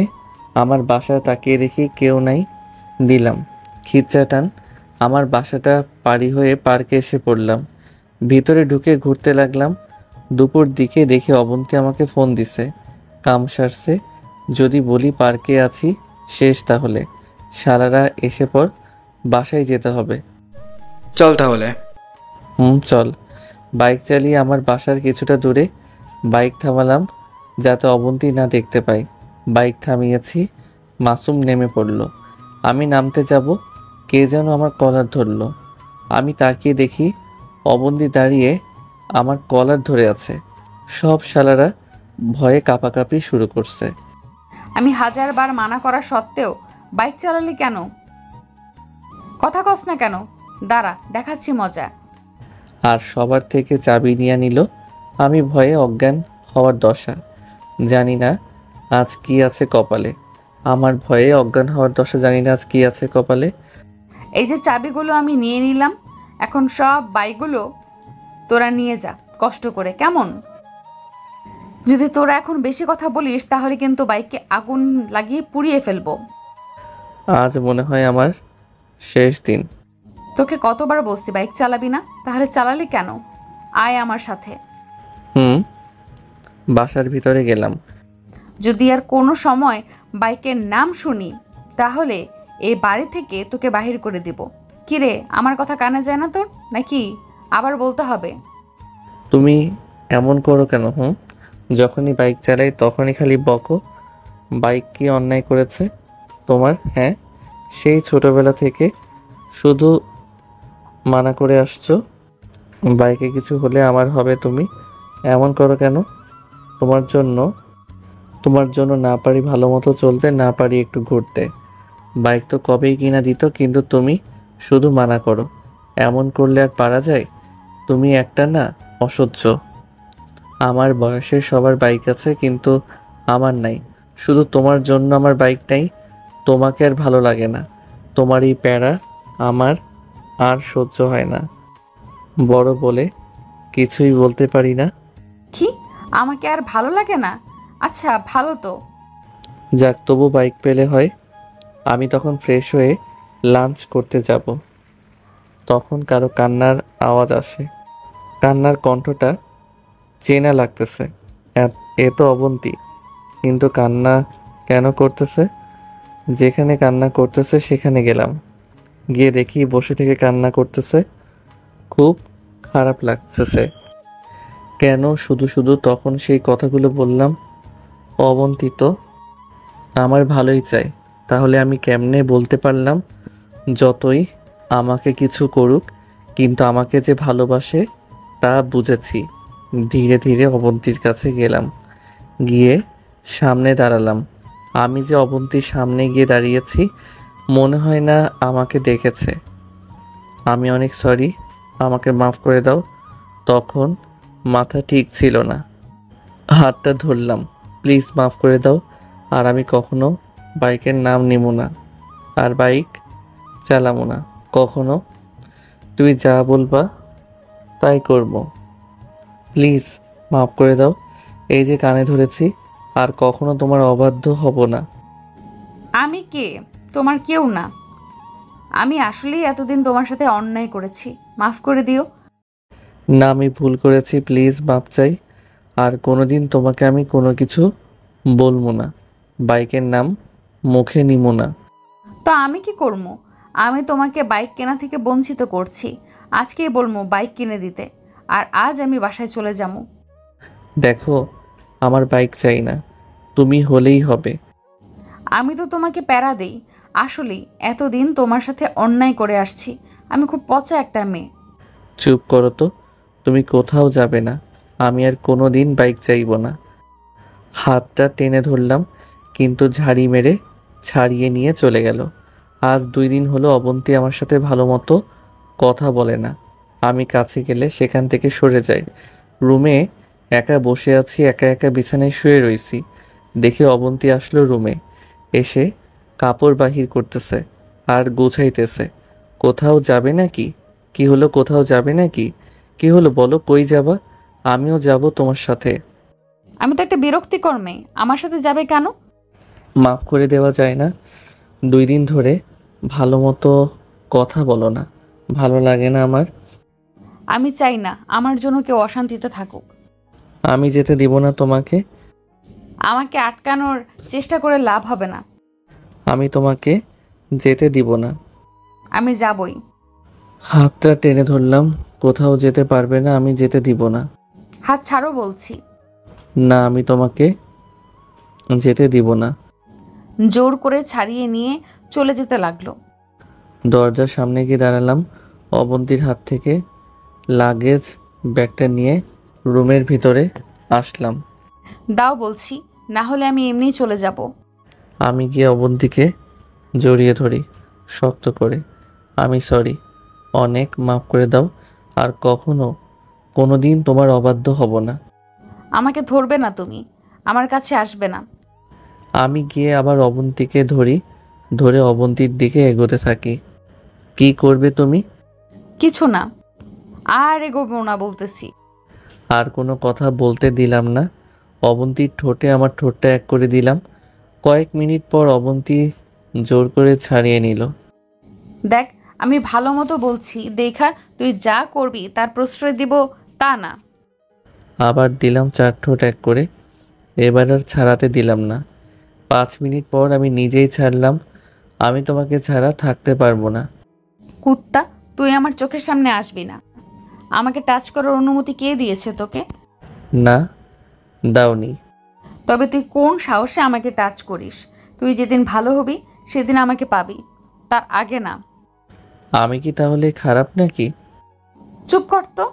আমার বাসা তাকিয়ে দেখি কেউ নাই, দিলাম খিচ্চা টান। আমার বাসাটা পাড়ি হয়ে পার্কে এসে পড়লাম। ভিতরে ঢুকে ঘুরতে লাগলাম। দুপুর দিকে দেখি অবন্তী আমাকে ফোন দিছে, কাম সারছে। যদি বলি পার্কে আছি, শেষ তাহলে। শালারা এসে পর, বাসায় যেতে হবে। চল তাহলে। চল। বাইক চালিয়ে আমার বাসার কিছুটা দূরে বাইক থামালাম, যাতে অবন্তী না দেখতে পাই। বাইক থামিয়েছি, মাসুম নেমে পড়ল। আমি নামতে যাব, কে যেন আমার কলার ধরল। আমি তাকিয়ে দেখি অবন্তী দাঁড়িয়ে আমার কলার ধরে আছে। সব শালারা ভয়ে কাঁপাকাঁপি শুরু করছে। আমি 1000 বার মানা করা সত্ত্বেও বাইক চালালি কেন? কথা কস না কেন? দাঁড়া, দেখাচ্ছি মজা। আর সবার থেকে চাবি নিয়ে নিল। আমি ভয়ে অজ্ঞান হওয়ার দশা। জানি না আজ কি আছে কপালে। আমার ভয়ে অজ্ঞান হওয়ার দশা, জানি না আজ কি আছে কপালে। এই যে চাবিগুলো আমি নিয়ে নিলাম, এখন সব বাইকগুলো তোরা নিয়ে যা কষ্ট করে, কেমন? যদি তোরা এখন বেশি কথা বলিস তাহলে কিন্তু বাইকে আগুন লাগিয়ে পুড়িয়ে ফেলবো। আজ মনে হয় আমার শেষ দিন। তোকে কতবার বলছি বাইক চালাবি না, তাহলে চালালি কেন? আয় আমার সাথে। বাসার ভিতরে গেলাম। যদি আর কোনো সময় বাইকের নাম শুনি তাহলে এই বাড়ি থেকে তোকে বাহির করে দিব। কিরে, আমার কথা কানে যায় না তোর নাকি? আবার বলতে হবে? তুমি এমন করো কেন? যখনই বাইক চালাই তখনই খালি বকো। বাইক কি অন্যায় করেছে তোমার? হ্যাঁ, সেই ছোটবেলা থেকে শুধু মানা করে আসছো, বাইকে কিছু হলে আমার হবে। তুমি এমন করো কেন? তোমার জন্য না পারি ভালো মতো চলতে, না পারি একটু ঘুরতে। বাইক তো কবেই কিনা দিত, কিন্তু তুমি শুধু মানা করো। এমন করলে আর পারা যায়? তুমি একটা না অসহ্য। আমার বয়সে সবার বাইক আছে, কিন্তু আমার নাই। শুধু তোমার জন্য আমার বাইক নাই। তোমাকে আর ভালো লাগে না। তোমার এই প্যারা আমার আর সহ্য হয় না। বড় বলে কিছুই বলতে পারি না। কি, আমাকে আর ভালো লাগে না? আচ্ছা, ভালো তো। যাক, তবু বাইক পেলে হয়। আমি তখন ফ্রেশ হয়ে লাঞ্চ করতে যাব। তখন কারো কান্নার আওয়াজ আসে। কান্নার কণ্ঠটা চেনা লাগতেছে। এ তো অবন্তী, কিন্তু কান্না কেন করতেছে? যেখানে কান্না করতেছে সেখানে গেলাম। গিয়ে দেখি বসে থেকে কান্না করতেছে। খুব খারাপ লাগতেছে। কেন শুধু শুধু তখন সেই কথাগুলো বললাম? অবন্তী তো আমার ভালোই চাই, তাহলে আমি কেমনে বলতে পারলাম যতই আমাকে কিছু করুক, কিন্তু আমাকে যে ভালোবাসে তা বুঝেছি। ধীরে ধীরে অবন্তীর কাছে গেলাম, গিয়ে সামনে দাঁড়ালাম। আমি যে অবন্তীর সামনে গিয়ে দাঁড়িয়েছি, মনে হয় না আমাকে দেখেছে। আমি অনেক সরি, আমাকে মাফ করে দাও। তখন মাথা ঠিক ছিল না, হাতটা ধরলাম। প্লিজ মাফ করে দাও, আর আমি কখনো বাইকের নাম নিব না, আর বাইক চালাবো না কখনো। তুই যা বলবা তাই করব। প্লিজ মাফ করে দাও। এই যে কানে ধরেছি, আর কখনো তোমার অবাধ্য হব না। আমি কে? তোমার কেউ না। আমি আসলেই এতদিন তোমার সাথে অন্যায় করেছি, মাফ করে দিও। না, আমি ভুল করেছি, প্লিজ মাপ চাই। আর কোনোদিন তোমাকে আমি কোনো কিছু বলবো না, বাইকের নাম মুখে নিব না। তো আমি কি করবো? আমি তোমাকে বাইক কেনা থেকে বঞ্চিত করছি। আজকেই বলবো বাইক কিনে দিতে, আর আজ আমি বাসায় চলে যাবো। দেখো, আমার বাইক চাই না, তুমি হলেই হবে। আমি তো তোমাকে প্যারা দেই। আসলেই এতদিন তোমার সাথে অন্যায় করে আসছি। আমি খুব পচা একটা মেয়ে। চুপ করো তো, তুমি কোথাও যাবে না। আমি আর কোনো দিন বাইক চাইব না। হাতটা টেনে ধরলাম, কিন্তু ঝাড়ি মেরে ছাড়িয়ে নিয়ে চলে গেল। আজ 2 দিন হলো অবন্তী আমার সাথে ভালো মতো কথা বলে না। আমি কাছে গেলে সেখান থেকে সরে যাই। রুমে একা বসে আছি, একা একা বিছানায় শুয়ে রইছি। দেখে অবন্তী আসলো রুমে, এসে কাপড় বাহির করতেছে আর গোছাইতেছে। কোথাও যাবে নাকি? কি হলো, কোথাও যাবে নাকি? কি হলো বলো, কই যাবা? আমিও যাব তোমার সাথে। আমি তো একটা বিরক্তিকর মেয়ে, আমার সাথে যাবে কেন? মাফ করে দেওয়া যায় না? 2 দিন ধরে ভালো মতো কথা বলো না, ভালো লাগে না আমার। আমি চাই না আমার জন্য কেউ অশান্তিতে থাকুক। আমি যেতে দিব না তোমাকে। আমাকে আটকানোর চেষ্টা করে লাভ হবে না। আমি তোমাকে যেতে দিব না। আমি যাবই। হাতটা টেনে ধরলাম। কোথাও যেতে পারবে না, আমি যেতে দিব না। হাত ছাড়ো বলছি। না, আমি তোমাকে যেতে দিব না। জোর করে ছাড়িয়ে নিয়ে চলে যেতে লাগলো। দরজার সামনে গিয়ে দাঁড়ালাম। অবন্তীর হাত থেকে লাগেজ ব্যাগটা নিয়ে রুমের ভিতরে আসলাম। দাও বলছি, না হলে আমি এমনিই চলে যাব। আমি গিয়ে অবন্তীকে জড়িয়ে ধরি শক্ত করে। আমি সরি, অনেক মাফ করে দাও, আর কখনো কোনো দিন তোমার অবাধ্য হব না। আমাকে ধরবে না তুমি, আমার কাছে আসবে না। আমি গিয়ে আবার অবন্তীকে ধরে অবন্তীর দিকে এগোতে থাকি। কি করবে তুমি? কিছু না, আর এগোবো না বলতেছি। আর কোনো কথা বলতে দিলাম না। অবন্তীর ঠোঁটে আমার ঠোঁটটা এক করে দিলাম। কয়েক মিনিট পর অবন্তী জোর করে ছাড়িয়ে নিল। দেখ, আমি ভালো মতো বলছি দেখা তুই যা করবি তার প্রশ্রয় দিব তা না। আবার দিলাম 4 ঠোঁট এক করে। এবার আর ছাড়াতে দিলাম না। 5 মিনিট পর আমি নিজেই ছাড়লাম। আমি তোমাকে ছাড়া থাকতে পারবো না। কুত্তা, তুই আমার চোখের সামনে আসবি না। আমাকে টাচ করার অনুমতি কে দিয়েছে তোকে? না, দাওনি। তবে তুই কোন সাহসে আমাকে টাচ করিস? তুই যেদিন ভালো হবি সেদিন আমাকে পাবি, তার আগে না। আমি কি তাহলে খারাপ নাকি? চুপ কর তো।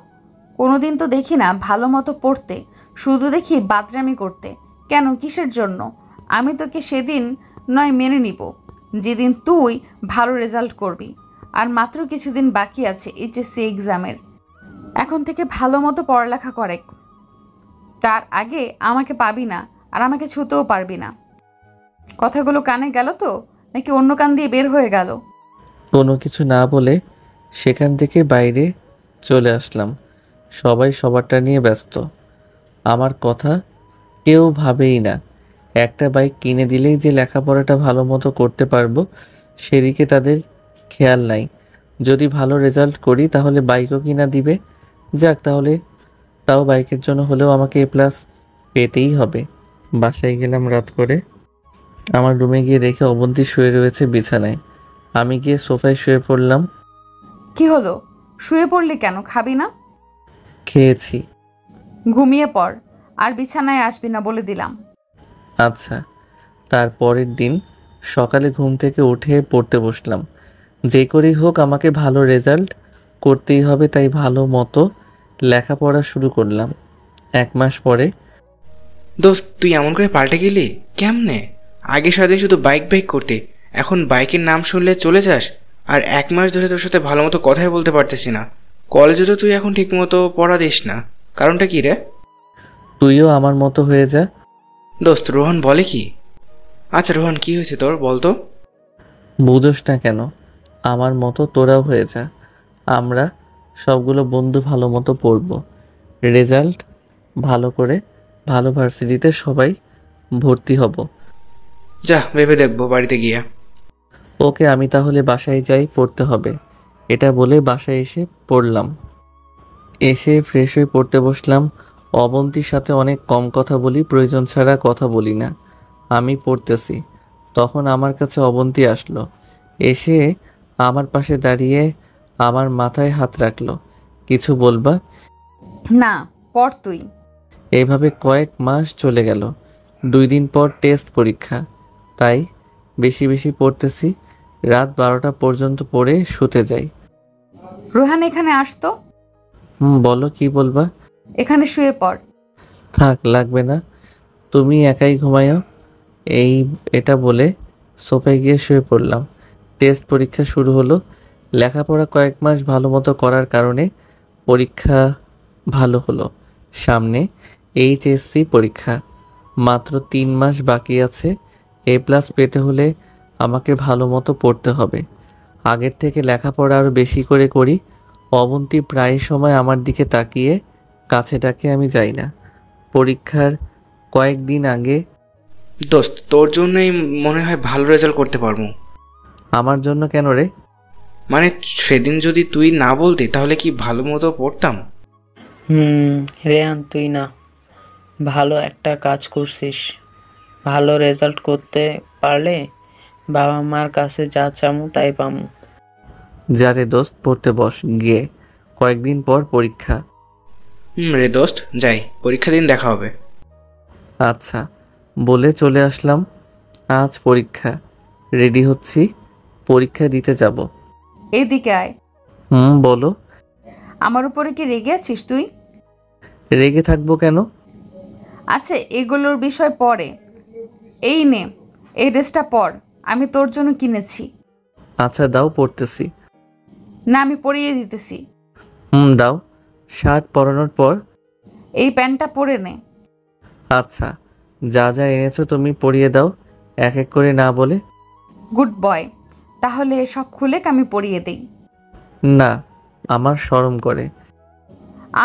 কোনোদিন তো দেখি না ভালো মতো পড়তে, শুধু দেখি বাদরামি করতে। কেন, কিসের জন্য? আমি তোকে সেদিন নয় মেনে নিব যেদিন তুই ভালো রেজাল্ট করবি। আর মাত্র কিছুদিন বাকি আছে এইচএসসি এক্সামের। এখন থেকে ভালো মতো পড়ালেখা করে, তার আগে আমাকে পাবি না, আর আমাকে ছুতেও পারবি না। কথাগুলো কানে গেল তো, নাকি অন্য কান দিয়ে বের হয়ে গেল? কোনো কিছু না বলে সেখান থেকে বাইরে চলে আসলাম। সবাই সবারটা নিয়ে ব্যস্ত, আমার কথা কেউ ভাবেই না। একটা বাইক কিনে দিলেই যে লেখাপড়াটা ভালো মতো করতে পারবো সেদিকে তাদের খেয়াল নাই। যদি ভালো রেজাল্ট করি তাহলে বাইকও কিনা দিবে। যাক, তাহলে তাও বাইকের জন্য হলেও আমাকে A+ পেতেই হবে। বাসায় গেলাম রাত করে। আমার রুমে গিয়ে দেখে অবন্তী শুয়ে রয়েছে বিছানায়। আমি গিয়ে সোফায় শুয়ে পড়লাম। কি হলো, শুয়ে পড়লি কেন? খাবি না? খেয়েছি। ঘুমিয়ে পড়, আর বিছানায় আসবি না বলে দিলাম। আচ্ছা। তার পরের দিন সকালে ঘুম থেকে উঠে পড়তে বসলাম। যে করেই হোক আমাকে ভালো রেজাল্ট করতেই হবে, তাই ভালো মতো লেখাপড়া শুরু করলাম। 1 মাস পরে। দোস্ত, তুই এমন করে পাল্টে গেলি কেমনে? আগে সারাদিন শুধু বাইক করতে, এখন বাইকের নাম শুনলে চলে যাস। আর 1 মাস ধরে তোর সাথে ভালো মতো কথাই বলতে পারতেছি না। কলেজে তো তুই এখন ঠিক মতো পড়া দিস না, কারণটা কি রে? তুইও আমার মতো হয়ে যা। দোস্ত, রোহন বলে কি? আচ্ছা রোহন, কি হয়েছে তোর, বল তো। বুঝোস না কেন? আমার মতো তোরাও হয়ে যা। আমরা সবগুলো বন্ধু ভালো মতো পড়ব, রেজাল্ট ভালো করে ভালো ভার্সিটিতে সবাই ভর্তি হব। যা, ভেবে দেখবো বাড়িতে গিয়ে। ওকে, আমি তাহলে বাসায় যাই, পড়তে হবে। এটা বলে বাসায় এসে পড়লাম। এসে ফ্রেশ হয়ে পড়তে বসলাম। অবন্তীর সাথে অনেক কম কথা বলি, প্রয়োজন ছাড়া কথা বলি না। আমি পড়তেছি, তখন আমার কাছে অবন্তী আসলো। এসে আমার পাশে দাঁড়িয়ে আমার মাথায় হাত রাখলো। কিছু বলবা? না, পড় তুই। এইভাবে কয়েক মাস চলে গেল। 2 দিন পর টেস্ট পরীক্ষা, তাই বেশি বেশি পড়তেছি। রাত 12টা পর্যন্ত পড়ে শুতে যাই। রোহান এখানে আসতো। বলো, কি বলবা? এখানে শুয়ে পড়। থাক, লাগবে না, তুমি একাই ঘুমায়ো। এটা বলে সোফায় গিয়ে শুয়ে পড়লাম। টেস্ট পরীক্ষা শুরু হলো। লেখাপড়া কয়েক মাস ভালো মতো করার কারণে পরীক্ষা ভালো হলো। সামনে এইচএসসি পরীক্ষা, মাত্র 3 মাস বাকি আছে। A+ পেতে হলে আমাকে ভালো মতো পড়তে হবে। আগের থেকে লেখাপড়া আরও বেশি করে করি। অবন্তী প্রায় সময় আমার দিকে তাকিয়ে কাছে ডাকে, আমি যাই না। পরীক্ষার কয়েকদিন আগে। দোস্ত, তোর জন্যই মনে হয় ভালো রেজাল্ট করতে পারবো। আমার জন্য কেন রে? মানে সেদিন যদি তুই না বলতি তাহলে কি ভালো মতো পড়তাম। রেহান, তুই না ভালো একটা কাজ করছিস। ভালো রেজাল্ট করতে পারলে বাবা মার কাছে যা চামু তাই পামু। যারে দোস্ত, পড়তে বস গিয়ে, কয়েকদিন পর পরীক্ষা। রে দোস্ত, যাই, পরীক্ষা দিন দেখা হবে। আচ্ছা বলে চলে আসলাম। আজ পরীক্ষা, রেডি হচ্ছি, পরীক্ষা দিতে যাব। এদিকে আয়। বলো। আমার উপরে কি রেগে আছিস তুই? রেগে থাকবো কেন? আচ্ছা, এগুলোর বিষয় পরে। এই নে, এই ড্রেসটা পর, আমি তোর জন্য কিনেছি। আচ্ছা দাও, পড়তেছি। না, আমি পরিয়ে দিতেছি। দাও। শার্ট পরানোর পর এই প্যান্টটা পরে নে। আচ্ছা, যা যা এনেছো তুমি পরিয়ে দাও, এক এক করে, না বলে। Good boy. তাহলে সব খুলে আমি পরিয়ে দেই। না, আমার শরম করে।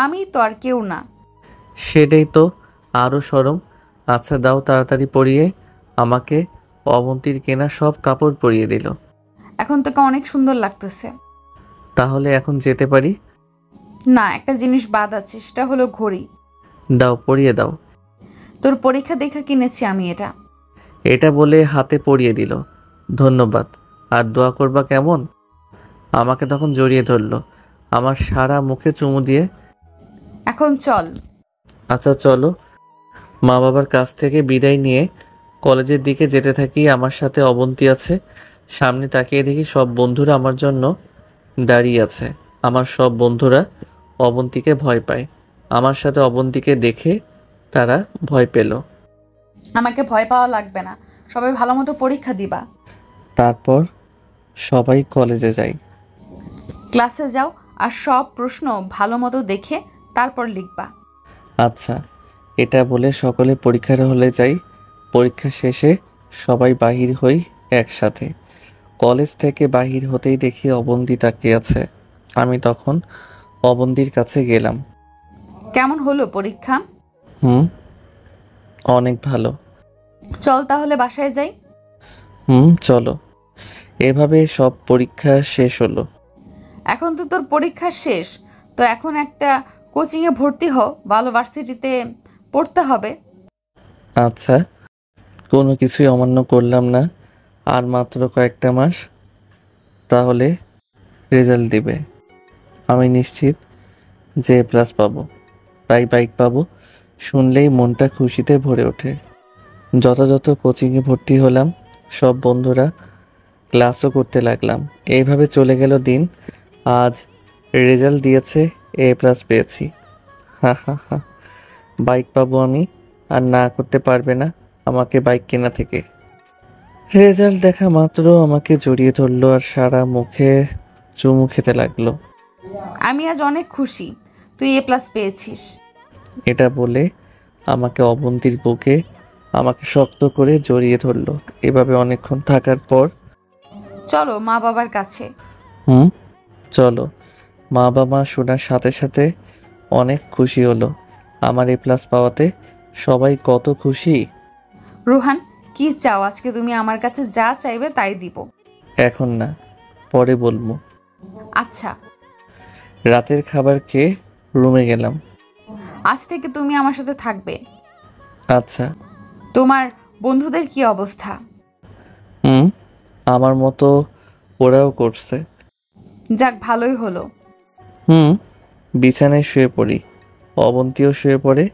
আমি তো আর কেউ না। সেটাই তো, আরও শরম। আচ্ছা দাও, তাড়াতাড়ি পরিয়ে। আমাকে অবন্তীর কেনা সব কাপড় পরিয়ে দিল। এখন তোকে অনেক সুন্দর লাগতেছে। তাহলে এখন যেতে পারি? না, একটা জিনিস বাদ আছে, সেটা হলো ঘড়ি। দাও, পরিয়ে দাও। তোর পরীক্ষা দেখা কিনেছি আমি এটা। এটা বলে হাতে পরিয়ে দিল। ধন্যবাদ। আর দোয়া করবা কেমন? আমাকে তখন জড়িয়ে ধরলো, আমার সারা মুখে চুমু দিয়ে। এখন চল। আচ্ছা চলো। মা বাবার কাছ থেকে বিদায় নিয়ে কলেজের দিকে যেতে থাকি। আমার সাথে অবন্তী আছে। সামনে তাকিয়ে দেখি সব বন্ধুরা আমার জন্য দাঁড়িয়ে আছে। আমার সব বন্ধুরা অবন্তীকে ভয় পায়। আমার সাথে অবন্তীকে দেখে তারা ভয় পেল। আমাকে ভয় পাওয়া লাগবে না, সবাই ভালো মতো পরীক্ষা দিবা। তারপর সবাই কলেজে যাই। ক্লাসে যাও আর সব প্রশ্ন ভালো মতো দেখে তারপর লিখবা। আচ্ছা। এটা বলে সকলে পরীক্ষার হলে যাই। পরীক্ষা শেষে সবাই বাহির হই একসাথে। কলেজ থেকে বাহির হতেই দেখি অবন্তী তাকিয়ে আছে। আমি তখন অবন্তীর কাছে গেলাম। কেমন হলো পরীক্ষা? অনেক ভালো। চল তাহলে বাসায় যাই। চলো। এভাবে সব পরীক্ষা শেষ হলো। এখন তো তোর পরীক্ষা শেষ, তো এখন একটা কোচিংয়ে ভর্তি হও, ভালো ভার্সিটিতে পড়তে হবে। আচ্ছা, কোনো কিছুই অমান্য করলাম না। আর মাত্র কয়েকটা মাস, তাহলে রেজাল্ট দিবে। আমি নিশ্চিত যে A+ পাবো, তাই বাইক পাবো। শুনলেই মনটা খুশিতে ভরে ওঠে। যথাযথ কোচিংয়ে ভর্তি হলাম। সব বন্ধুরা ক্লাসও করতে লাগলাম। এইভাবে চলে গেল দিন। আজ রেজাল্ট দিয়েছে, A+ পেয়েছি। হা হা হা। বাইক পাবো আমি, আর না করতে পারবে না আমাকে বাইক কেনা থেকে। রেজাল্ট দেখা মাত্র আমাকে জড়িয়ে ধরলো আর সারা মুখে চুমু খেতে লাগলো। আমি আজ অনেক খুশি তুই A+ পেয়েছিস। এটা বলে আমাকে অবন্তীর বুকে আমাকে শক্ত করে জড়িয়ে ধরলো। এভাবে অনেকক্ষণ থাকার পর চলো মা বাবার কাছে। চলো। মা বাবা শোনার সাথে সাথে অনেক খুশি হলো। আমার A+ পাওয়াতে সবাই কত খুশি। রোহান কি চাও? আজকে তুমি আমার কাছে যা চাইবে তাই দিব। এখন না, পরে বলবো। আচ্ছা। রাতের খাবার খেয়ে রুমে গেলাম। আজ থেকে তুমি আমার সাথে থাকবে। আচ্ছা। তোমার বন্ধুদের কি অবস্থা? আমার মতো ওরাও করছে। যাক ভালোই হলো। বিছানায় শুয়ে পড়ি, অবন্তীও শুয়ে পড়ে।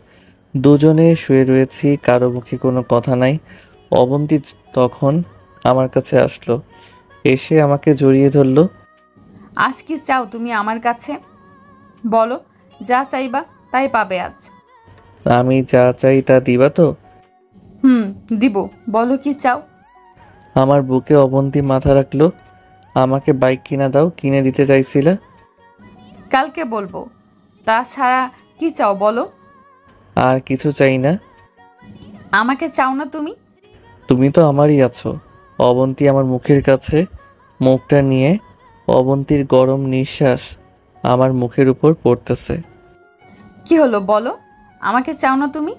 দুজনে শুয়ে রয়েছি, কারো মুখে কোনো কথা নাই। অবন্তী তখন আমার কাছে আসলো, এসে আমাকে জড়িয়ে ধরলো। আজ কি চাও তুমি আমার কাছে? বলো, যা চাইবা তাই পাবে আজ। আমি যা চাই তা দিবা তো? দিব। বলো কি চাও? আমার বুকে অবন্তী মাথা রাখলো। আমাকে বাইক কিনা দাও, কিনে দিতে চাইছিলা। কালকে বলবো। তাছাড়া কি চাও বলো? আর কিছু চাই না। আমাকে চাও না তুমি? তুমি তো আমারই আছো। অবন্তী আমার মুখের কাছে মুখটা নিয়ে অবন্তীর গরম নিঃশ্বাস আমার মুখের উপর পড়তেছে। কি হলো বলো, আমাকে চাও না তুমি?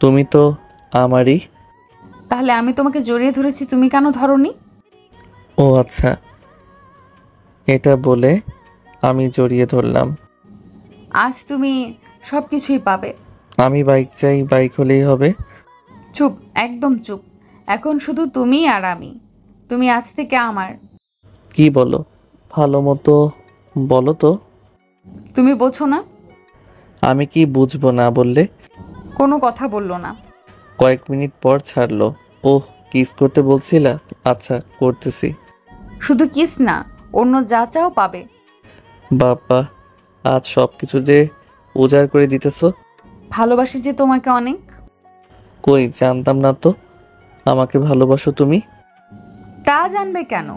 তুমি তো আমারই। তাহলে আমি তোমাকে জড়িয়ে ধরেছি, তুমি কেন ধরোনি? ও আচ্ছা। এটা বলে আমি জড়িয়ে ধরলাম। আজ তুমি সব কিছুই পাবে। আমি বাইক চাই, বাইক হলেই হবে। চুপ, একদম চুপ। এখন শুধু তুমি আর আমি। তুমি আজ থেকে আমার। কি বলো? ভালো মতো বলো তো। তুমি বোঝো না? আমি কি বুঝবো না বললে? কোনো কথা বললো না। কয়েক মিনিট পর ছাড়লো। ওহ, কিস করতে বলছিলা? আচ্ছা, করতেছি। শুধু কিস না, অন্য যা চাও পাবে। বাবা, আজ সব কিছু যে উজাড় করে দিতেছো। ভালোবাসি যে তোমাকে অনেক। কই, জানতাম না তো আমাকে ভালোবাসো তুমি। তা জানবে কেন?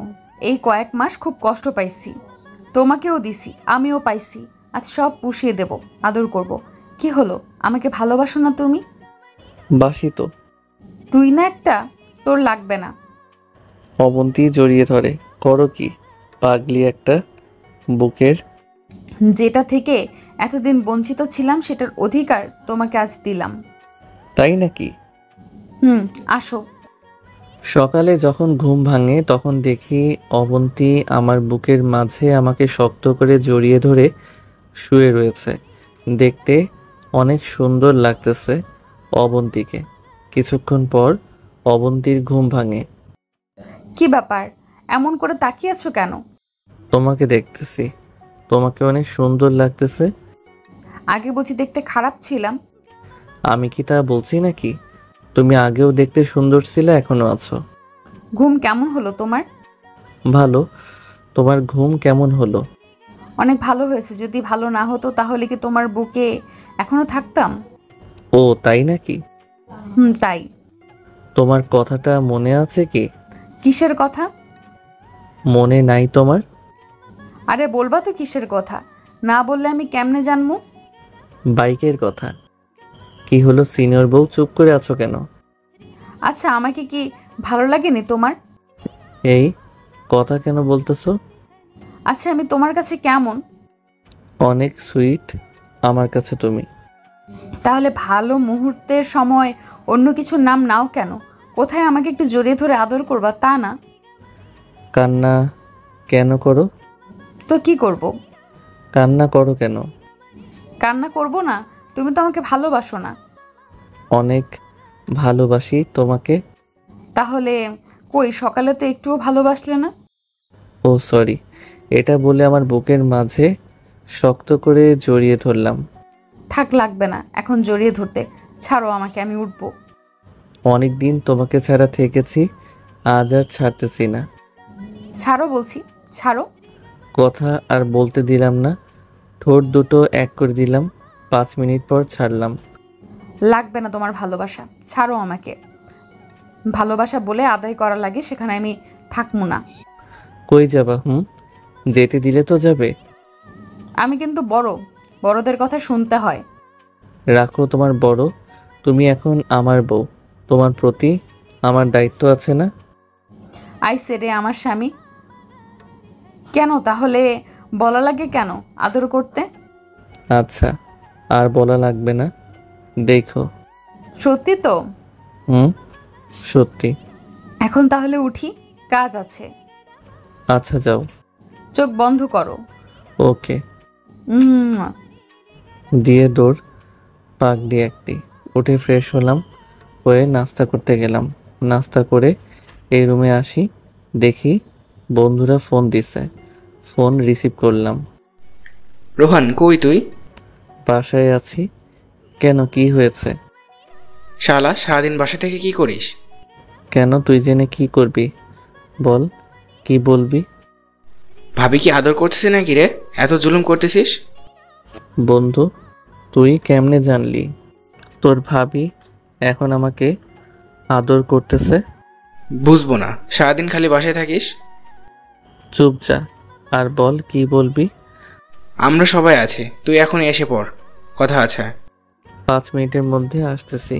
এই কয়েক মাস খুব কষ্ট পাইছি, তোমাকেও দিছি, আমিও পাইছি। আজ সব পুষিয়ে দেব, আদর করব। কি হলো, আমাকে ভালোবাসো না তুমি? বাসি তো। তুই না একটা, তোর লাগবে না। অবন্তী জড়িয়ে ধরে। করো কি পাগলি একটা। বুকের যেটা থেকে এতদিন বঞ্চিত ছিলাম সেটার অধিকার তোমাকে আজ দিলাম। তাই নাকি? আসো। সকালে যখন ঘুম ভাঙে তখন দেখি অবন্তী আমার বুকের মাঝে আমাকে শক্ত করে জড়িয়ে ধরে শুয়ে রয়েছে। দেখতে অনেক সুন্দর লাগতেছে অবন্তীকে। কিছুক্ষণ পর অবন্তীর ঘুম ভাঙে। কি ব্যাপার, এমন করে তাকিয়ে আছো কেন? তোমাকে দেখতেছি, তোমাকে অনেক সুন্দর লাগতেছে। আগে বুঝি দেখতে খারাপ ছিলাম? আমি কি তা বলছি নাকি? তুমি আগেও দেখতে সুন্দর ছিলে, এখনো আছো। ঘুম কেমন হলো তোমার? ভালো। তোমার ঘুম কেমন হলো? অনেক ভালো হয়েছে। যদি ভালো না হতো তাহলে কি তোমার বুকে এখনো থাকতাম? ও তাই নাকি? তাই। তোমার কথাটা মনে আছে কি? কিসের কথা? মনে নাই তোমার? আরে বলবা তো কিসের কথা, না বললে আমি কেমনে জানবো? বাইকের কথা। কি হলো সিনিয়র বউ, চুপ করে আছো কেন? আচ্ছা, আমাকে কি ভালো লাগেনি তোমার? এই কথা কেন বলতেছো? আচ্ছা, আমি তোমার কাছে কেমন? অনেক সুইট আমার কাছে তুমি। তাহলে ভালো মুহূর্তের সময় অন্য কিছুর নাম নাও কেন? কোথায় আমাকে একটু জড়িয়ে ধরে আদর করবা, তা না। কান্না কেন করো? তো কি করব? কান্না করো কেন? কান্না করব না? তুমি তো আমাকে ভালোবাসো না। অনেক ভালোবাসি তোমাকে। তাহলে কই, সকালে তো একটুও ভালোবাসলে না। ও সরি। এটা বলে আমার বুকের মাঝে শক্ত করে জড়িয়ে ধরলাম। থাক, লাগবে না এখন জড়িয়ে ধরতে। ছাড়ো আমাকে, আমি উঠবো। অনেক দিন তোমাকে ছাড়া থেকেছি, আজ আর ছাড়তেছি না। ছাড়ো বলছি, ছাড়ো। কথা আর বলতে দিলাম না, ঠোঁট দুটো এক করে দিলাম। 5 মিনিট পর ছাড়লাম। লাগবে না তোমার ভালোবাসা, ছাড়ো আমাকে। ভালোবাসা বলে আদায় করা লাগে সেখানে আমি থাকবো না। কই যাবা? যেতে দিলে তো যাবে। আমি কিন্তু বড়, বড়দের কথা শুনতে হয়। রাখো তোমার বড়, তুমি এখন আমার বউ, তোমার প্রতি আমার দায়িত্ব আছে না? আইসে রে আমার স্বামী। কেন তাহলে বলা লাগে কেন আদর করতে? আচ্ছা, আর বলা লাগবে না। দেখো। সত্যি তো? সত্যি। এখন তাহলে উঠি, কাজ আছে। আচ্ছা যাও। চোখ বন্ধ করো। ওকে। দিয়ে দৌড় পাক দিয়ে একটি। উঠে ফ্রেশ হলাম, হয়ে নাস্তা করতে গেলাম। নাস্তা করে এই রুমে আসি, দেখি বন্ধুরা ফোন দিছে। ফোন রিসিভ করলাম। রোহান কই তুই? বাসায় আছি। কেন, কি হয়েছে? শালা সারাদিন বাসা থেকে কি করিস? কেন, তুই জেনে কি করবি? বল, কি বলবি? ভাবি কি আদর করতেছিস নাকি রে, এত জুলুম করতেছিস? বন্ধু, তুই কেমনে জানলি তোর ভাবি এখন আমাকে আদর করতেছে? বুঝবো না, সারাদিন খালি বাসায় থাকিস। চুপ যা, আর বল কি বলবি? আমরা সবাই আছি, তুই এখন এসে পড়, কথা আছে। 5 মিনিটের মধ্যে আসতেছি।